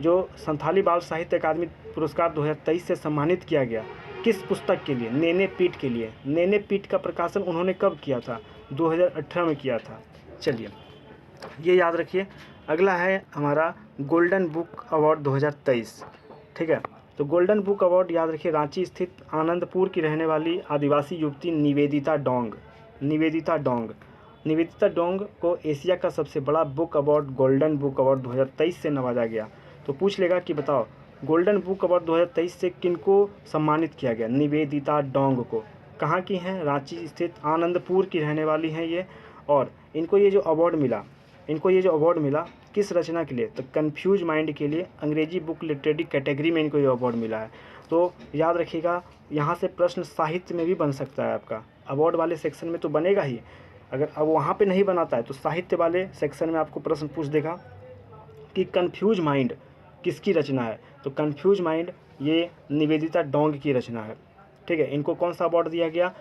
जो संथाली बाल साहित्य अकादमी पुरस्कार 2023 से सम्मानित किया गया, किस पुस्तक के लिए? नेने पीठ के लिए। नेने पीठ का प्रकाशन उन्होंने कब किया था? 2018 में किया था। चलिए, ये याद रखिए। अगला है हमारा गोल्डन बुक अवार्ड 2023। ठीक है, तो गोल्डन बुक अवार्ड याद रखिए, रांची स्थित आनंदपुर की रहने वाली आदिवासी युवती निवेदिता डोंग को एशिया का सबसे बड़ा book award golden book award 2023 से नवाजा गया। तो पूछ लेगा कि बताओ गोल्डन बुक अवार्ड 2023 से किनको सम्मानित किया गया? निवेदिता डोंग को। कहाँ की हैं? रांची स्थित आनंदपुर की रहने वाली हैं ये। और इनको ये जो अवार्ड मिला किस रचना के लिए? तो कन्फ्यूज माइंड के लिए, अंग्रेजी बुक लिटरेरी कैटेगरी में इनको ये अवार्ड मिला है। तो याद रखिएगा, यहाँ से प्रश्न साहित्य में भी बन सकता है आपका, अवार्ड वाले सेक्शन में तो बनेगा ही, अगर अब वहाँ पे नहीं बनाता है तो साहित्य वाले सेक्शन में आपको प्रश्न पूछ देगा कि कन्फ्यूज माइंड किसकी रचना है? तो कन्फ्यूज माइंड ये निवेदिता डोंग की रचना है। ठीक है, इनको कौन सा अवार्ड दिया गया?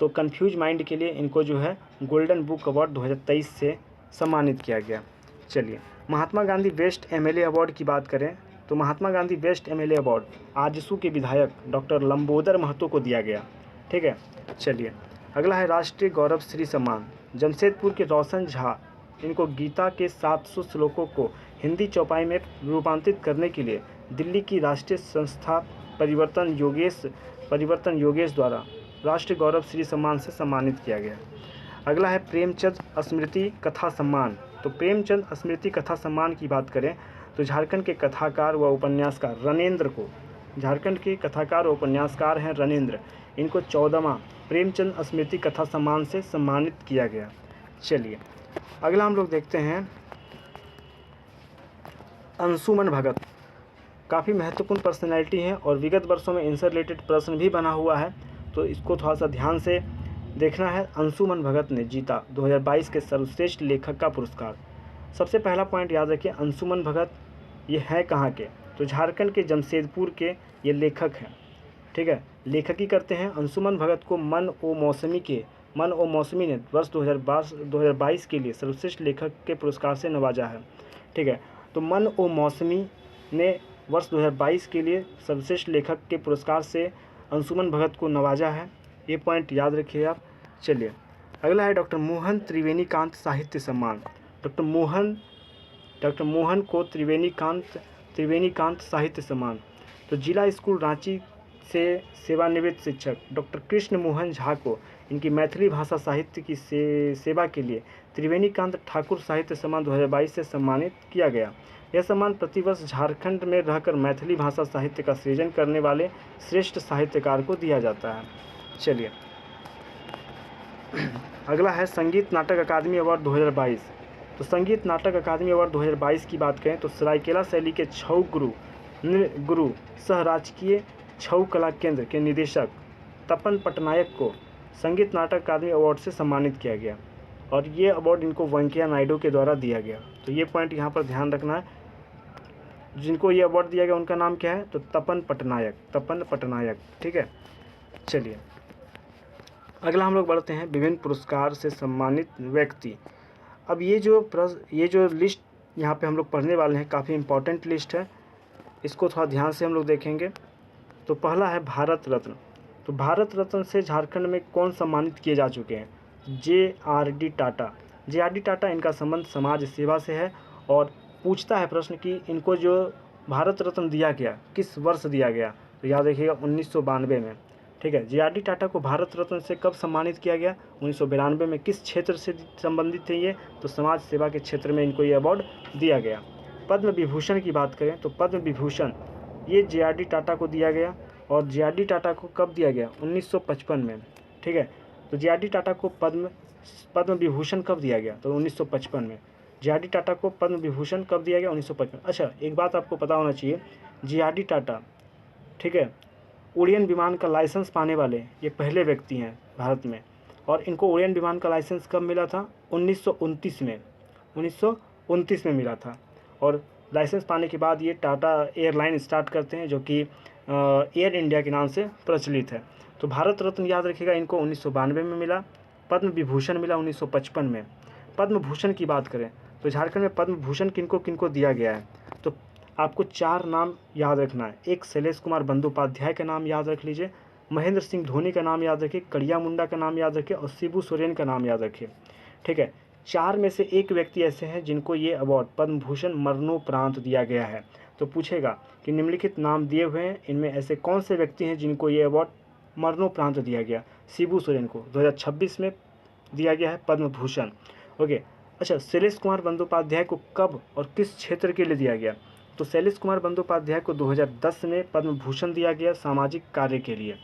तो कन्फ्यूज माइंड के लिए इनको जो है गोल्डन बुक अवार्ड 2023 से सम्मानित किया गया। चलिए, Mahatma Gandhi best MLA award की बात करें तो Mahatma Gandhi best MLA award AJSU के विधायक डॉक्टर लंबोदर महतो को दिया गया। ठीक है। चलिए, अगला है राष्ट्रीय गौरव श्री सम्मान जमशेदपुर के रोशन झा, इनको गीता के 700 श्लोकों को हिंदी चौपाई में रूपांतरित करने के लिए दिल्ली की राष्ट्रीय संस्था परिवर्तन योगेश द्वारा राष्ट्रीय गौरव श्री सम्मान से सम्मानित किया गया। अगला है प्रेमचंद स्मृति कथा सम्मान। तो प्रेमचंद स्मृति कथा सम्मान की बात करें तो झारखंड के कथाकार व उपन्यासकार रनेंद्र को, झारखंड के कथाकार व उपन्यासकार हैं रनेंद्र, इनको 14वां प्रेमचंद स्मृति कथा सम्मान से सम्मानित किया गया। चलिए, अगला हम लोग देखते हैं अंशुमन भगत। काफ़ी महत्वपूर्ण पर्सनैलिटी हैं और विगत वर्षों में इनसे रिलेटेड प्रश्न भी बना हुआ है, तो इसको थोड़ा सा ध्यान से देखना है। अंशुमन भगत ने जीता 2022 के सर्वश्रेष्ठ लेखक का पुरस्कार। सबसे पहला पॉइंट याद रखिए, अंशुमन भगत ये है कहाँ के, तो झारखंड के जमशेदपुर के ये लेखक हैं। ठीक है, लेखकी करते हैं। अंशुमन भगत को मन ओ मौसमी ने वर्ष 2022 के लिए सर्वश्रेष्ठ लेखक के पुरस्कार से नवाजा है। ठीक है, तो मन ओ मौसमी ने वर्ष 2022 के लिए सर्वश्रेष्ठ लेखक के पुरस्कार से अंशुमन भगत को नवाजा है। ये पॉइंट याद रखिए आप। चलिए अगला है डॉक्टर मोहन त्रिवेणीकांत साहित्य सम्मान। डॉक्टर मोहन को त्रिवेणीकांत साहित्य सम्मान। तो जिला स्कूल रांची से सेवानिवृत्त शिक्षक डॉक्टर कृष्ण मोहन झा को इनकी मैथिली भाषा साहित्य की सेवा के लिए त्रिवेणीकांत ठाकुर साहित्य सम्मान 2022 से सम्मानित किया गया। यह सम्मान प्रतिवर्ष झारखंड में रहकर मैथिली भाषा साहित्य का सृजन करने वाले श्रेष्ठ साहित्यकार को दिया जाता है। चलिए अगला है संगीत नाटक अकादमी अवार्ड 2022। तो संगीत नाटक अकादमी अवार्ड 2022 की बात करें तो सरायकेला शैली के छऊ गुरु सह राजकीय छऊ कला केंद्र के निदेशक तपन पटनायक को संगीत नाटक अकादमी अवार्ड से सम्मानित किया गया और ये अवार्ड इनको वेंकैया नायडू के द्वारा दिया गया। तो ये पॉइंट यहाँ पर ध्यान रखना है, जिनको ये अवार्ड दिया गया उनका नाम क्या है, तो तपन पटनायक। ठीक है, चलिए अगला हम लोग बढ़ते हैं विभिन्न पुरस्कार से सम्मानित व्यक्ति। अब ये जो लिस्ट यहाँ पे हम लोग पढ़ने वाले हैं काफ़ी इम्पोर्टेंट लिस्ट है, इसको थोड़ा ध्यान से हम लोग देखेंगे। तो पहला है भारत रत्न। तो भारत रत्न से झारखंड में कौन सम्मानित किए जा चुके हैं, JRD टाटा। इनका संबंध समाज सेवा से है और पूछता है प्रश्न कि इनको जो भारत रत्न दिया गया किस वर्ष दिया गया, तो याद रखिएगा 1992 में। ठीक है, JRD टाटा को भारत रत्न से कब सम्मानित किया गया, 1992 में। किस क्षेत्र से संबंधित थे ये, तो समाज सेवा के क्षेत्र में इनको ये अवार्ड दिया गया। पद्म विभूषण की बात करें तो पद्म विभूषण ये JRD टाटा को दिया गया और JRD टाटा को कब दिया गया, 1955 में। ठीक है, तो JRD टाटा को पद्म विभूषण कब दिया गया, तो 1955 में। JRD टाटा को पद्म विभूषण कब दिया गया, 1955। अच्छा, एक बात आपको पता होना चाहिए, JRD टाटा, ठीक है, उड़ियन विमान का लाइसेंस पाने वाले ये पहले व्यक्ति हैं भारत में और इनको उड़ियन विमान का लाइसेंस कब मिला था, 1929 में मिला था। और लाइसेंस पाने के बाद ये टाटा एयरलाइन स्टार्ट करते हैं जो कि एयर इंडिया के नाम से प्रचलित है। तो भारत रत्न याद रखिएगा इनको 1992 में मिला, पद्म विभूषण मिला 1955 में। पद्म भूषण की बात करें तो झारखंड में पद्म भूषण किनको दिया गया है, तो आपको 4 नाम याद रखना है। एक शैलेश कुमार बंदोपाध्याय का नाम याद रख लीजिए, महेंद्र सिंह धोनी का नाम याद रखिए, कड़िया मुंडा का नाम याद रखिए और शिबू सोरेन का नाम याद रखिए। ठीक है, 4 में से एक व्यक्ति ऐसे हैं जिनको ये अवार्ड पद्म भूषण मरणोपरांत दिया गया है। तो पूछेगा कि निम्नलिखित नाम दिए हुए हैं, इनमें ऐसे कौन से व्यक्ति हैं जिनको ये अवार्ड मरणोपरांत दिया गया। शिबू सोरेन को 2026 में दिया गया है पद्म भूषण। ओके, अच्छा, शैलेश कुमार बंदोपाध्याय को कब और किस क्षेत्र के लिए दिया गया, तो शैलेश कुमार बंदोपाध्याय को 2010 में पद्म भूषण दिया गया सामाजिक कार्य के लिए।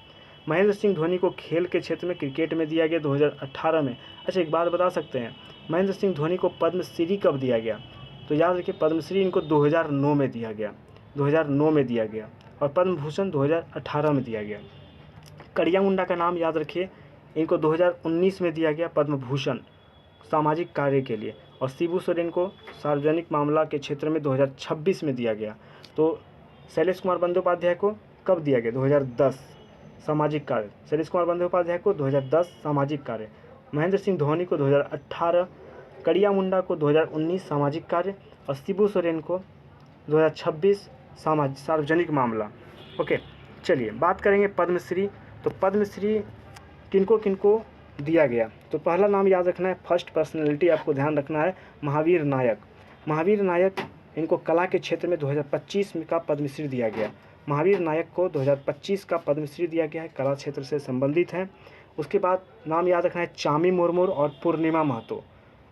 महेंद्र सिंह धोनी को खेल के क्षेत्र में क्रिकेट में दिया गया 2018 में। अच्छा, एक बात बता सकते हैं, महेंद्र सिंह धोनी को पद्मश्री कब दिया गया, तो याद रखिए पद्मश्री इनको 2009 में दिया गया, 2009 में दिया गया और पद्म भूषण 2018 में दिया गया। कड़िया मुंडा का नाम याद रखिए, इनको 2019 में दिया गया पद्म भूषण सामाजिक कार्य के लिए और शिबू सोरेन को सार्वजनिक मामला के क्षेत्र में 2026 में दिया गया। तो शैलेश कुमार बंदोपाध्याय को कब दिया गया, 2010 सामाजिक कार्य, शैलेश कुमार बंदोपाध्याय को 2010 सामाजिक कार्य, महेंद्र सिंह धोनी को 2018, कड़िया मुंडा को 2019 सामाजिक कार्य और शिबू सोरेन को 2026 सार्वजनिक मामला। ओके, चलिए बात करेंगे पद्मश्री। तो पद्मश्री किनको दिया गया, तो पहला नाम याद रखना है, फर्स्ट पर्सनैलिटी आपको ध्यान रखना है, महावीर नायक इनको कला के क्षेत्र में 2025 का पद्मश्री दिया गया। महावीर नायक को 2025 का पद्मश्री दिया गया है, कला क्षेत्र से संबंधित हैं। उसके बाद नाम याद रखना है चामी मुर्मू और पूर्णिमा महतो,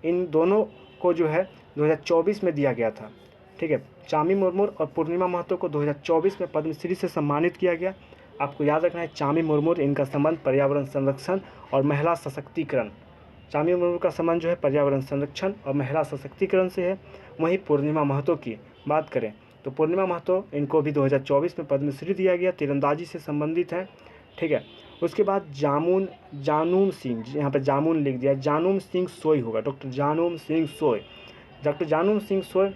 इन दोनों को जो है 2024 में दिया गया था। ठीक है, चामी मुर्मू और पूर्णिमा महतो को 2024 में पद्मश्री से सम्मानित किया गया। आपको याद रखना है चामी मुर्मू, इनका संबंध पर्यावरण संरक्षण और महिला सशक्तिकरण चामी मुर्मू का संबंध जो है पर्यावरण संरक्षण और महिला सशक्तिकरण से है। वहीं पूर्णिमा महतो की बात करें तो पूर्णिमा महतो, इनको भी 2024 में पद्मश्री दिया गया, तीरंदाजी से संबंधित हैं। ठीक है। उसके बाद जानूम सिंह, यहाँ पर जामुन लिख दिया, जानूम सिंह सोय होगा, डॉक्टर जानूम सिंह सोय। डॉक्टर जानूम सिंह सोय,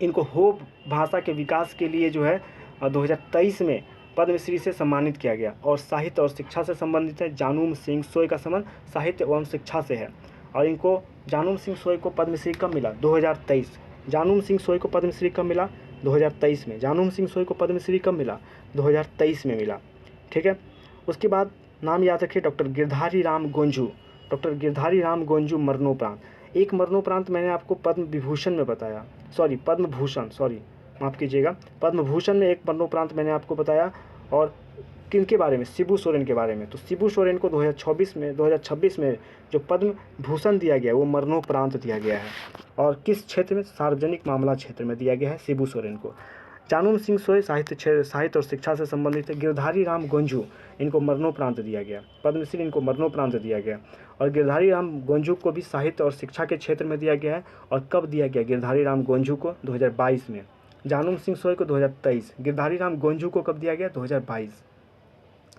इनको हो भाषा के विकास के लिए जो है 2023 में पद्मश्री से सम्मानित किया गया और साहित्य और शिक्षा से संबंधित है। जानूम सिंह सोय का संबंध साहित्य एवं शिक्षा से है और इनको जानूम सिंह सोय को पद्मश्री कब मिला? 2023। जानूम सिंह सोय को पद्मश्री कब मिला? 2023 में। जानूम सिंह सोय को पद्मश्री कब मिला? 2023 में मिला। ठीक है। उसके बाद नाम याद रखिए डॉक्टर गिरधारी राम गोंझू। डॉक्टर गिरधारी राम गोंझू मरणोपरांत, एक मरणोपरांत मैंने आपको पद्म विभूषण में बताया, पद्म भूषण, माफ़ कीजिएगा, पद्म भूषण में एक मरणोपरांत मैंने आपको बताया। और किनके बारे में? शिबू सोरेन के बारे में। तो शिबू सोरेन को 2026 में जो पद्म भूषण दिया गया वो मरणोपरांत दिया गया है। और किस क्षेत्र में? सार्वजनिक मामला क्षेत्र में दिया गया है शिबू सोरेन को। जानूम सिंह सोय साहित्य और शिक्षा से संबंधित है। गिरधारी राम गोंझू, इनको मरणोपरांत दिया गया, पद्मश्री इनको मरणोपरांत दिया गया। और गिरधारी राम गोंझू को भी साहित्य और शिक्षा के क्षेत्र में दिया गया है। और कब दिया गया गिरधारी राम गोंझू को? 2022 में। जानूम सिंह सोय को 2023, गिरधारी राम गोंझू को कब दिया गया? 2022।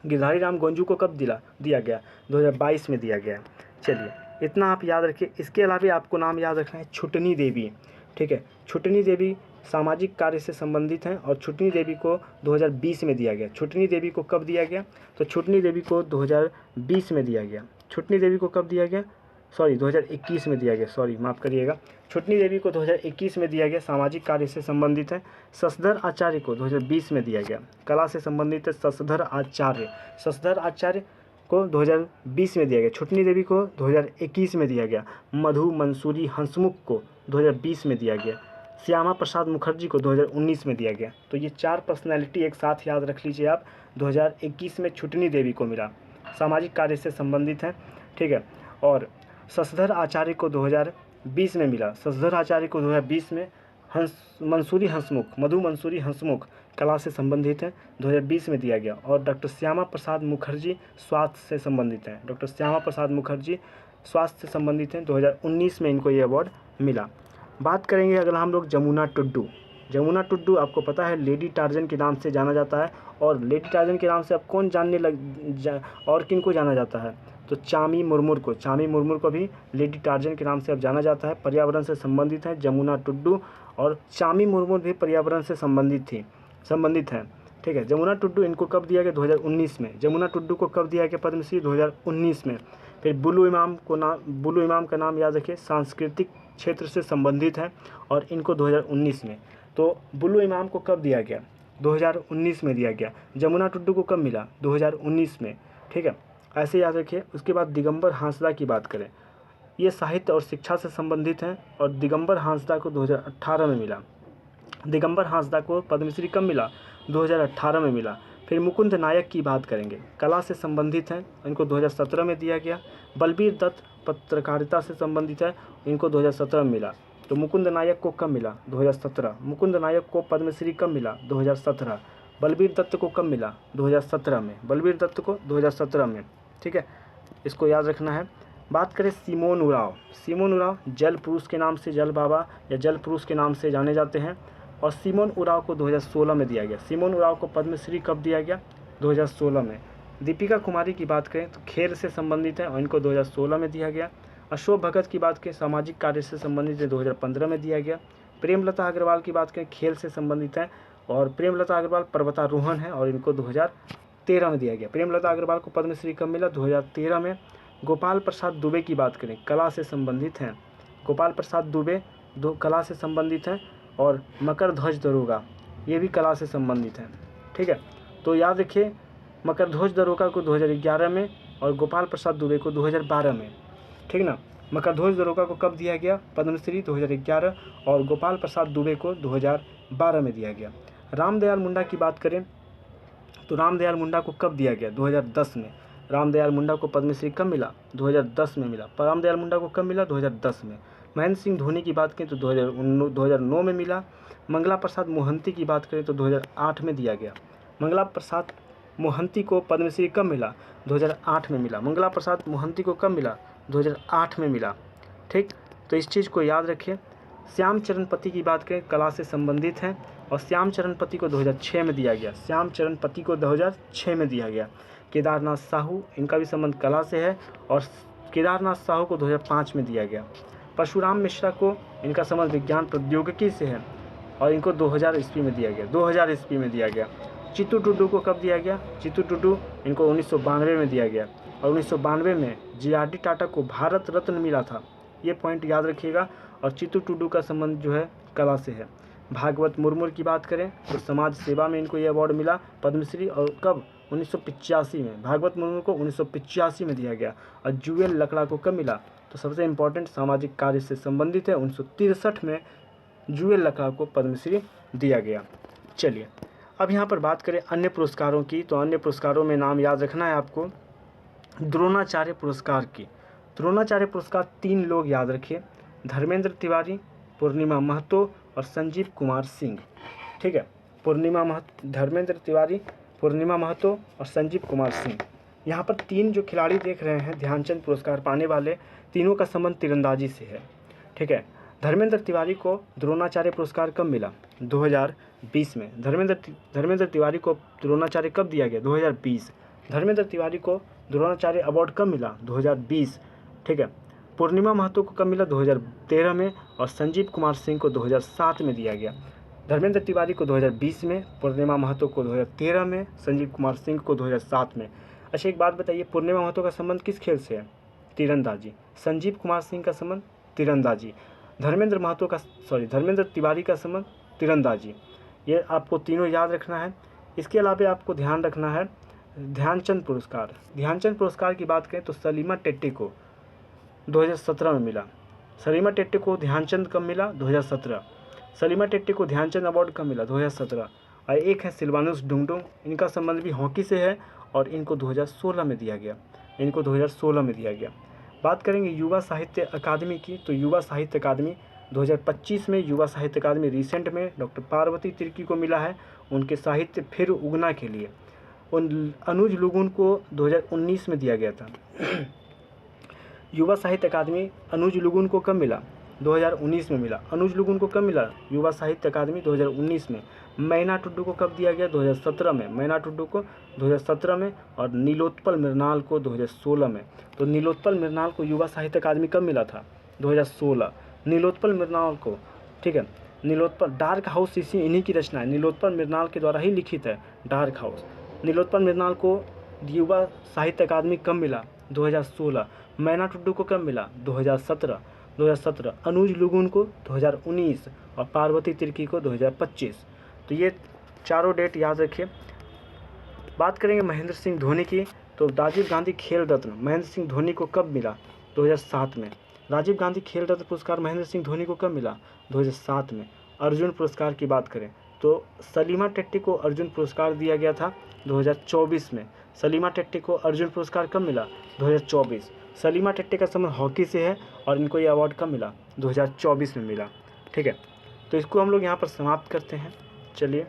गिरधारी राम गोंझू को कब दिया गया? 2022 में दिया गया। चलिए इतना आप याद रखिए। इसके अलावा आपको नाम याद रखना है छुटनी देवी। ठीक है। छुटनी देवी सामाजिक कार्य से संबंधित हैं और छुटनी देवी को 2020 में दिया गया। छुटनी देवी को कब दिया गया? तो छुटनी देवी को 2020 में दिया गया। छुटनी देवी को कब दिया गया? 2021 में दिया गया, माफ़ करिएगा। छुटनी देवी को 2021 में दिया गया, सामाजिक कार्य से संबंधित है। शशधर आचार्य को 2020 में दिया गया, कला से संबंधित है। शशधर आचार्य को 2020 में दिया गया। छुटनी देवी को 2021 में दिया गया। मधु मंसूरी हंसमुख को 2020 में दिया गया। श्यामा प्रसाद मुखर्जी को 2019 में दिया गया। तो ये 4 पर्सनैलिटी एक साथ याद रख लीजिए आप। 2021 में छुटनी देवी को मिला, सामाजिक कार्य से संबंधित है। ठीक है। और शशधर आचार्य को 2020 में मिला। शशधर आचार्य को 2020 में मधु मंसूरी हंसमुख कला से संबंधित है, 2020 में दिया गया। और डॉक्टर श्यामा प्रसाद मुखर्जी स्वास्थ्य से संबंधित हैं। डॉक्टर श्यामा प्रसाद मुखर्जी स्वास्थ्य से संबंधित हैं, 2019 में इनको ये अवार्ड मिला। बात करेंगे अगर हम लोग जमुना टुड्डू। जमुना टुड्डू आपको पता है लेडी टार्जन के नाम से जाना जाता है। और लेडी टार्जन के नाम से अब कौन और किन को जाना जाता है? तो चामी मुर्मू को भी लेडी टार्जन के नाम से अब जाना जाता है। पर्यावरण से संबंधित है जमुना टुड्डू, और चामी मुर्मू भी पर्यावरण से संबंधित हैं। ठीक है। जमुना टुड्डू, इनको कब दिया गया? 2019 में। जमुना टुड्डू को कब दिया गया पद्मश्री? 2019 में। फिर बुल्लू इमाम का नाम याद रखिए, सांस्कृतिक क्षेत्र से संबंधित है और इनको 2019 में। तो बुल्लू इमाम को कब दिया गया? 2019 में दिया गया। जमुना टुड्डू को कब मिला? 2019 में। ठीक है, ऐसे याद रखिए। उसके बाद दिगंबर हांसदा की बात करें, ये साहित्य और शिक्षा से संबंधित हैं और दिगंबर हांसदा को 2018 में मिला। दिगंबर हांसदा को पद्मश्री कब मिला? 2018 में मिला। फिर मुकुंद नायक की बात करेंगे, कला से संबंधित हैं, इनको 2017 में दिया गया। बलबीर दत्त पत्रकारिता से संबंधित है, इनको 2017 में मिला। तो मुकुंद नायक को कब मिला? 2017। मुकुंद नायक को पद्मश्री कब मिला? 2017। बलबीर दत्त को कब मिला? 2017 में। बलबीर दत्त को 2017 में। ठीक है, इसको याद रखना है। बात करें सिमोन उराव जल पुरुष के नाम से, जल बाबा या जल पुरुष के नाम से जाने जाते हैं। और सिमोन उराव को 2016 में दिया गया। सिमोन उराव को पद्मश्री कब दिया गया? 2016 में। दीपिका कुमारी की बात करें तो खेल से संबंधित है और इनको 2016 में दिया गया। अशोक भगत की बात करें, सामाजिक कार्य से संबंधित है, 2015 में दिया गया। प्रेमलता अग्रवाल की बात करें, खेल से संबंधित है और प्रेमलता अग्रवाल पर्वतारोहण है और इनको 2013 में दिया गया। प्रेमलता अग्रवाल को पद्मश्री कब मिला? 2013 में। गोपाल प्रसाद दुबे की बात करें, कला से संबंधित हैं। गोपाल प्रसाद दुबे कला से संबंधित हैं। और मकरध्वज दरोगा, ये भी कला से संबंधित हैं। ठीक है, तो याद रखिए मकरध्वज दरोगा को 2011 में और गोपाल प्रसाद दुबे को 2012 में। ठीक ना। मकरध्वज दरोगा को कब दिया गया पद्मश्री? 2011 और गोपाल प्रसाद दुबे को 2012 में दिया गया। रामदयाल मुंडा की बात करें तो रामदयाल मुंडा को कब दिया गया? 2010 में। रामदयाल मुंडा को पद्मश्री कब मिला? 2010 में मिला। रामदयाल मुंडा को कब मिला? 2010 में। महेंद्र सिंह धोनी की बात करें तो 2009 में मिला। मंगला प्रसाद मोहंती की बात करें तो 2008 में दिया गया। मंगला प्रसाद मोहंती को पद्मश्री कब मिला? 2008 में मिला। मंगला प्रसाद मोहंती को कब मिला? 2008 में मिला। ठीक, तो इस चीज़ को याद रखिए। श्याम चरणपति की बात करें, कला से संबंधित हैं, और श्याम चरणपति को 2006 में दिया गया। श्याम चरणपति को 2006 में दिया गया। केदारनाथ साहू, इनका भी संबंध कला से है, और केदारनाथ साहू को 2005 में दिया गया। परशुराम मिश्रा को, इनका संबंध विज्ञान प्रौद्योगिकी से है, और इनको 2000 ईस्वी में दिया गया। 2000 ईस्वी में दिया गया। चित्तू टुडू को कब दिया गया? चित्तू टुडू इनको 1992 में दिया गया, और 1992 में JRD टाटा को भारत रत्न मिला था। ये पॉइंट याद रखिएगा। और चित्तू टुडू का संबंध जो है कला से है। भागवत मुर्मू की बात करें तो समाज सेवा में इनको ये अवार्ड मिला, पद्मश्री, और कब? 1985 में। भागवत मुर्मू को 1985 में दिया गया। और जुएल लकड़ा को कब मिला? तो सबसे इम्पोर्टेंट सामाजिक कार्य से संबंधित है, 1963 में जुएल लकड़ा को पद्मश्री दिया गया। चलिए अब यहाँ पर बात करें अन्य पुरस्कारों की, तो अन्य पुरस्कारों में नाम याद रखना है आपको द्रोणाचार्य पुरस्कार की। द्रोणाचार्य पुरस्कार 3 लोग याद रखिए, धर्मेंद्र तिवारी, पूर्णिमा महतो और संजीव कुमार सिंह। ठीक है, धर्मेंद्र तिवारी, पूर्णिमा महतो और संजीव कुमार सिंह। यहाँ पर 3 जो खिलाड़ी देख रहे हैं ध्यानचंद पुरस्कार पाने वाले, तीनों का संबंध तीरंदाजी से है। ठीक है, धर्मेंद्र तिवारी को द्रोणाचार्य पुरस्कार कब मिला? 2020 में। धर्मेंद्र तिवारी को द्रोणाचार्य कब दिया गया? 2020। धर्मेंद्र तिवारी को द्रोणाचार्य अवार्ड कब मिला? 2020। ठीक है, पूर्णिमा महतो को कब मिला? 2013 में, और संजीव कुमार सिंह को 2007 में दिया गया। धर्मेंद्र तिवारी को 2020 में, पूर्णिमा महतो को 2013 में, संजीव कुमार सिंह को 2007 में। अच्छा एक बात बताइए, पूर्णिमा महतो का संबंध किस खेल से है? तीरंदाजी। संजीव कुमार सिंह का संबंध तीरंदाजी। धर्मेंद्र तिवारी का संबंध तीरंदाजी। ये आपको तीनों याद रखना है। इसके अलावा आपको ध्यान रखना है ध्यानचंद पुरस्कार। ध्यानचंद पुरस्कार की बात करें तो सलीमा टेट्टी को 2017 में मिला। सलीमा टेट्टी को ध्यानचंद कब मिला? 2017। सलीमा टेट्टी को ध्यानचंद अवार्ड कब मिला? 2017। और एक है सिल्वानुस डुंगडुंग, इनका संबंध भी हॉकी से है, और इनको 2016 में दिया गया। बात करेंगे युवा साहित्य अकादमी की, तो युवा साहित्य अकादमी 2025 में युवा साहित्य अकादमी रिसेंट में डॉक्टर पार्वती तिर्की को मिला है, उनके साहित्य फिर उगना के लिए। अनुज लुगुन को 2019 में दिया गया था। युवा साहित्य अकादमी अनुज लुगुन को कब मिला? 2019 में मिला। अनुज लुगुन को कब मिला युवा साहित्य अकादमी? 2019 में। मैना टुड्डू को कब दिया गया? 2017 में। मैना टुड्डू को 2017 में, और नीलोत्पल मृणाल को 2016 में। तो नीलोत्पल मृणाल को युवा साहित्य अकादमी कब मिला था? 2016। नीलोत्पल मृणाल को, ठीक है, नीलोत्पल डार्क हाउस इन्हीं की रचना है, नीलोत्पल मृणाल के द्वारा ही लिखित है डार्क हाउस। नीलोत्पल मृणाल को युवा साहित्य अकादमी कब मिला? 2016। मैना टुड्डू को कब मिला? 2017। अनुज लुगुन को 2019, और पार्वती तिर्की को 2025। तो ये चारों डेट याद रखिए। बात करेंगे महेंद्र सिंह धोनी की, तो राजीव गांधी खेल रत्न महेंद्र सिंह धोनी को कब मिला? 2007 में। राजीव गांधी खेल रत्न पुरस्कार महेंद्र सिंह धोनी को कब मिला? 2007 में। अर्जुन पुरस्कार की बात करें तो सलीमा टेट्टी को अर्जुन पुरस्कार दिया गया था 2024 में। सलीमा टेट्टी को अर्जुन पुरस्कार कब मिला? 2024। सलीमा टेट्टी का संबंध हॉकी से है, और इनको ये अवार्ड कब मिला? 2024 में मिला। ठीक है, तो इसको हम लोग यहाँ पर समाप्त करते हैं। चलिए।